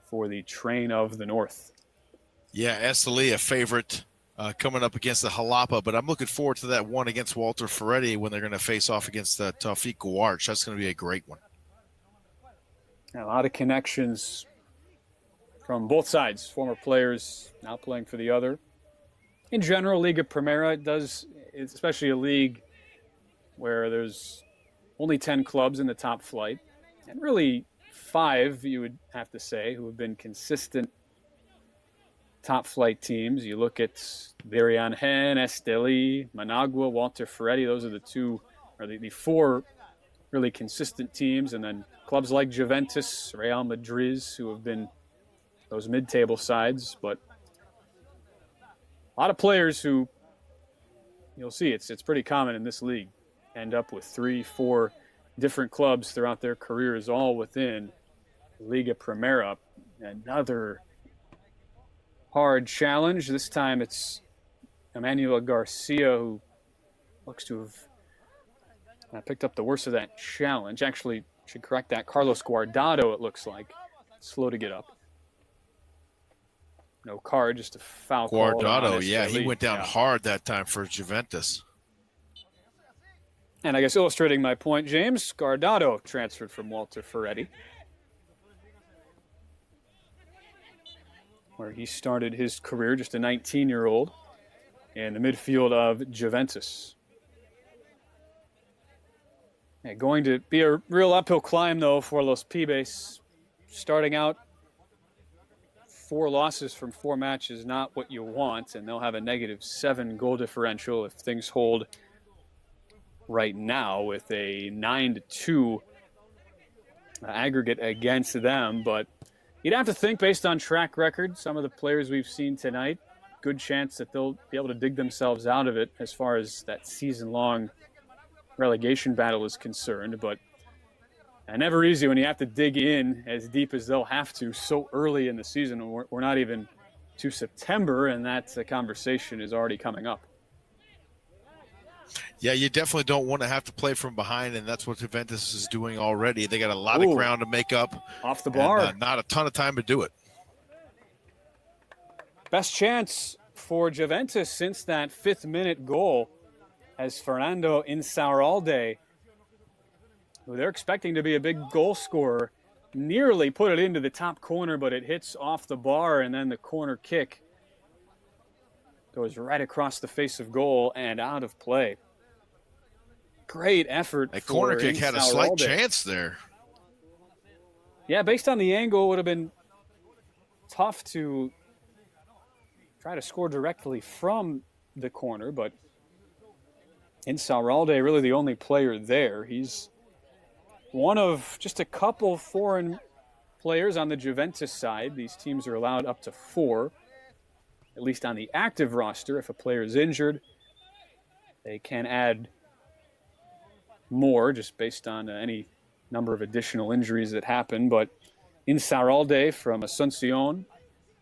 for the Train of the North. Yeah, Esteli a favorite coming up against the Jalapa, but I'm looking forward to that one against Walter Ferretti when they're going to face off against Taufik Guarch. That's going to be a great one. A lot of connections from both sides, former players now playing for the other. In general, Liga Primera does, especially a league where there's only 10 clubs in the top flight, and really 5, you would have to say, who have been consistent top flight teams. You look at Dirian Hen, Esteli, Managua, Walter Ferretti. Those are the 4 really consistent teams. And then clubs like Juventus, Real Madrid, who have been those mid-table sides. But a lot of players who you'll see it's pretty common in this league. end up with 3-4 different clubs throughout their careers, all within Liga Primera. Another hard challenge. This time it's Emmanuel Garcia who looks to have picked up the worst of that challenge. Actually, should correct that. Carlos Guardado, it looks like. Slow to get up. No card, just a foul call. Guardado, yeah, he went down hard that time for Juventus. And I guess illustrating my point, James, Guardado transferred from Walter Ferretti, where he started his career, just a 19-year-old, in the midfield of Juventus. Yeah, going to be a real uphill climb, though, for Los Pibes. Starting out 4 losses from 4 matches, not what you want, and they'll have a -7 goal differential if things hold right now with a 9-2 aggregate against them. But you'd have to think, based on track record, some of the players we've seen tonight, good chance that they'll be able to dig themselves out of it as far as that season-long relegation battle is concerned. But never easy when you have to dig in as deep as they'll have to so early in the season. We're not even to September, and that conversation is already coming up. Yeah, you definitely don't want to have to play from behind, and that's what Juventus is doing already. They got a lot of ground to make up. Off the bar. And, not a ton of time to do it. Best chance for Juventus since that 5th-minute goal as Fernando Insaurralde, who they're expecting to be a big goal scorer, nearly put it into the top corner, but it hits off the bar, and then the corner kick goes right across the face of goal and out of play. Great effort. That corner kick had a slight chance there. Yeah, based on the angle, it would have been tough to try to score directly from the corner, but Insaurralde really the only player there. He's one of just a couple foreign players on the Juventus side. These teams are allowed up to 4, at least on the active roster. If a player is injured, they can add more just based on any number of additional injuries that happen. But Insaurralde from Asuncion,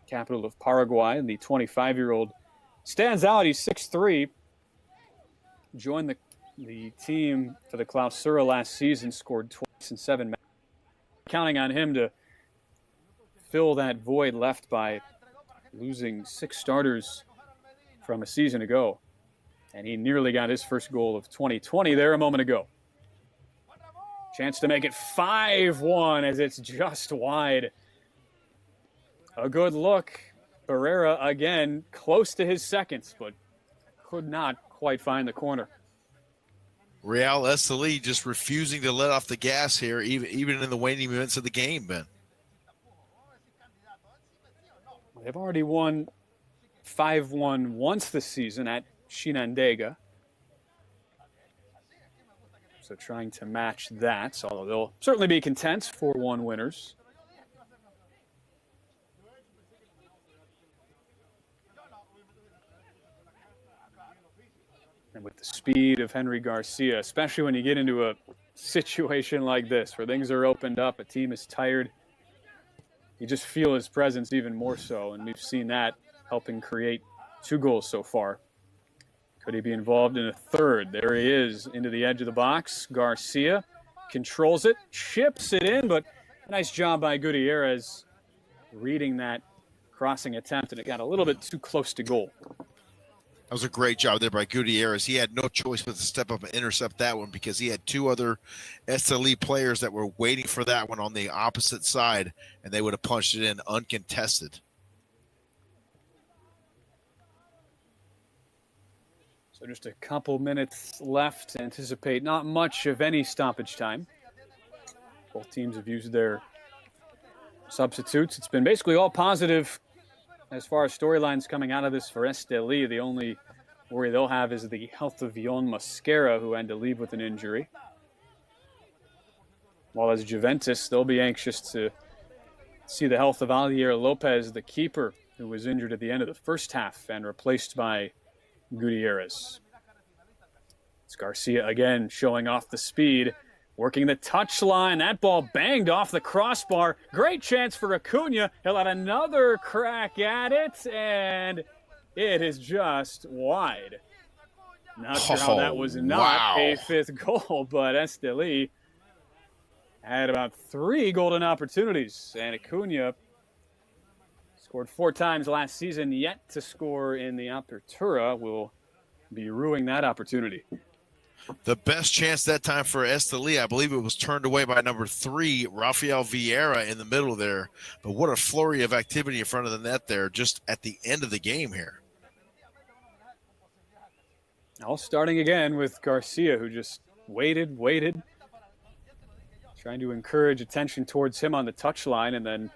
capital of Paraguay, the 25-year-old, stands out. He's 6'3", joined the team for the Clausura last season, scored twice in 7 matches. Counting on him to fill that void left by losing 6 starters from a season ago. And he nearly got his first goal of 2020 there a moment ago. Chance to make it 5-1 as it's just wide. A good look. Barrera again, close to his seconds, but could not quite find the corner. Real Esteli just refusing to let off the gas here, even in the waning minutes of the game, Ben. They've already won 5-1 once this season at Chinandega. So trying to match that, although they'll certainly be content 4-1 winners. And with the speed of Henry Garcia, especially when you get into a situation like this where things are opened up, a team is tired, you just feel his presence even more so, and we've seen that helping create 2 goals so far. Could he be involved in a third? There he is, into the edge of the box. Garcia controls it, chips it in, but a nice job by Gutierrez reading that crossing attempt, and it got a little bit too close to goal. That was a great job there by Gutierrez. He had no choice but to step up and intercept that one because he had 2 other Esteli players that were waiting for that one on the opposite side, and they would have punched it in uncontested. So just a couple minutes left to anticipate not much of any stoppage time. Both teams have used their substitutes. It's been basically all positive as far as storylines coming out of this for Esteli. The only worry they'll have is the health of Yon Mosquera, who had to leave with an injury. While as Juventus, they'll be anxious to see the health of Alier Lopez, the keeper, who was injured at the end of the first half and replaced by Gutierrez. It's Garcia again showing off the speed, working the touchline. That ball banged off the crossbar. Great chance for Acuna. He'll have another crack at it, and it is just wide. Not sure how that was not a fifth goal, but Esteli had about 3 golden opportunities, and Acuna scored 4 times last season, yet to score in the Apertura. Will be ruining that opportunity. The best chance that time for Esteli, I believe it was turned away by number 3, Rafael Vieira, in the middle there. But what a flurry of activity in front of the net there just at the end of the game here. All starting again with Garcia, who just waited, trying to encourage attention towards him on the touchline. And then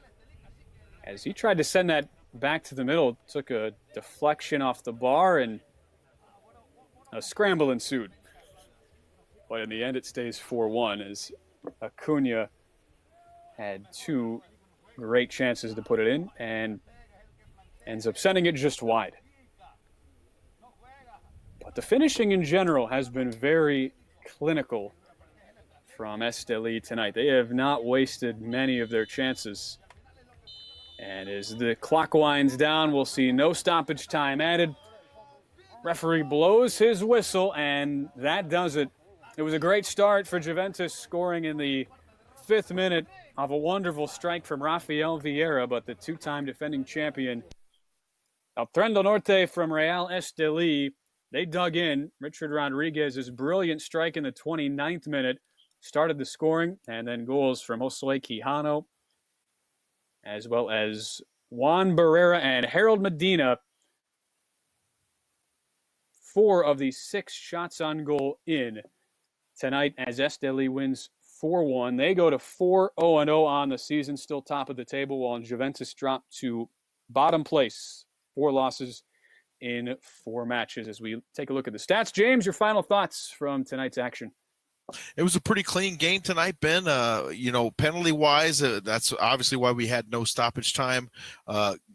as he tried to send that back to the middle, took a deflection off the bar and a scramble ensued. But in the end, it stays 4-1 as Acuna had 2 great chances to put it in and ends up sending it just wide. But the finishing in general has been very clinical from Esteli tonight. They have not wasted many of their chances. And as the clock winds down, we'll see no stoppage time added. Referee blows his whistle, and that does it. It was a great start for Juventus, scoring in the 5th minute of a wonderful strike from Rafael Vieira, but the 2-time defending champion, El Tren del Norte from Real Esteli, they dug in. Richard Rodriguez's brilliant strike in the 29th minute started the scoring, and then goals from Josue Quijano, as well as Juan Barrera and Harold Medina. 4 of the 6 shots on goal in tonight as Esteli wins 4-1. They go to 4-0-0 on the season, still top of the table, while Juventus drop to bottom place. 4 losses in 4 matches. As we take a look at the stats, James, your final thoughts from tonight's action? It was a pretty clean game tonight, Ben. Penalty-wise, that's obviously why we had no stoppage time.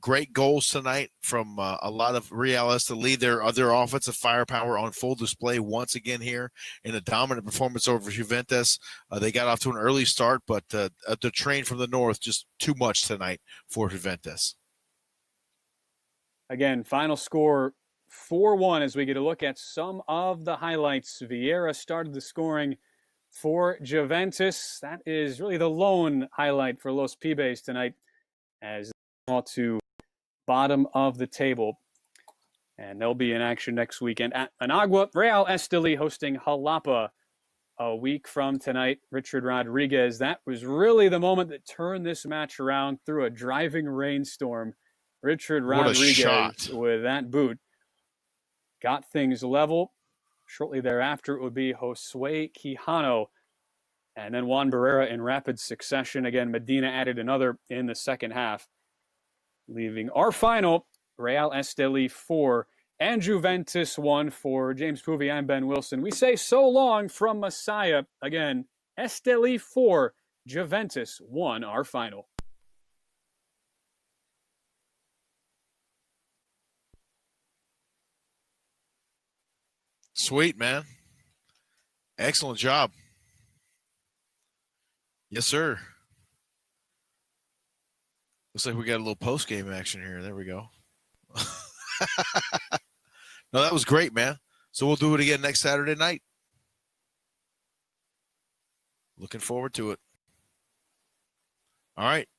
Great goals tonight from a lot of Real Esteli. Their offensive firepower on full display once again here in a dominant performance over Juventus. They got off to an early start, but the train from the north just too much tonight for Juventus. Again, final score 4-1 as we get a look at some of the highlights. Vieira started the scoring for Juventus. That is really the lone highlight for Los Pibes tonight as they fall to bottom of the table. And they'll be in action next weekend at Managua. Real Esteli hosting Jalapa a week from tonight. Richard Rodriguez, that was really the moment that turned this match around through a driving rainstorm. Richard Rodriguez with that boot got things level. Shortly thereafter, it would be Josue Quijano and then Juan Barrera in rapid succession. Again, Medina added another in the second half, leaving our final Real Esteli 4 and Juventus 1. For James Poovey, I'm Ben Wilson. We say so long from Messiah. Again, Esteli 4, Juventus 1, our final. Sweet, man. Excellent job. Yes, sir. Looks like we got a little post-game action here. There we go. No, that was great, man. So we'll do it again next Saturday night. Looking forward to it. All right.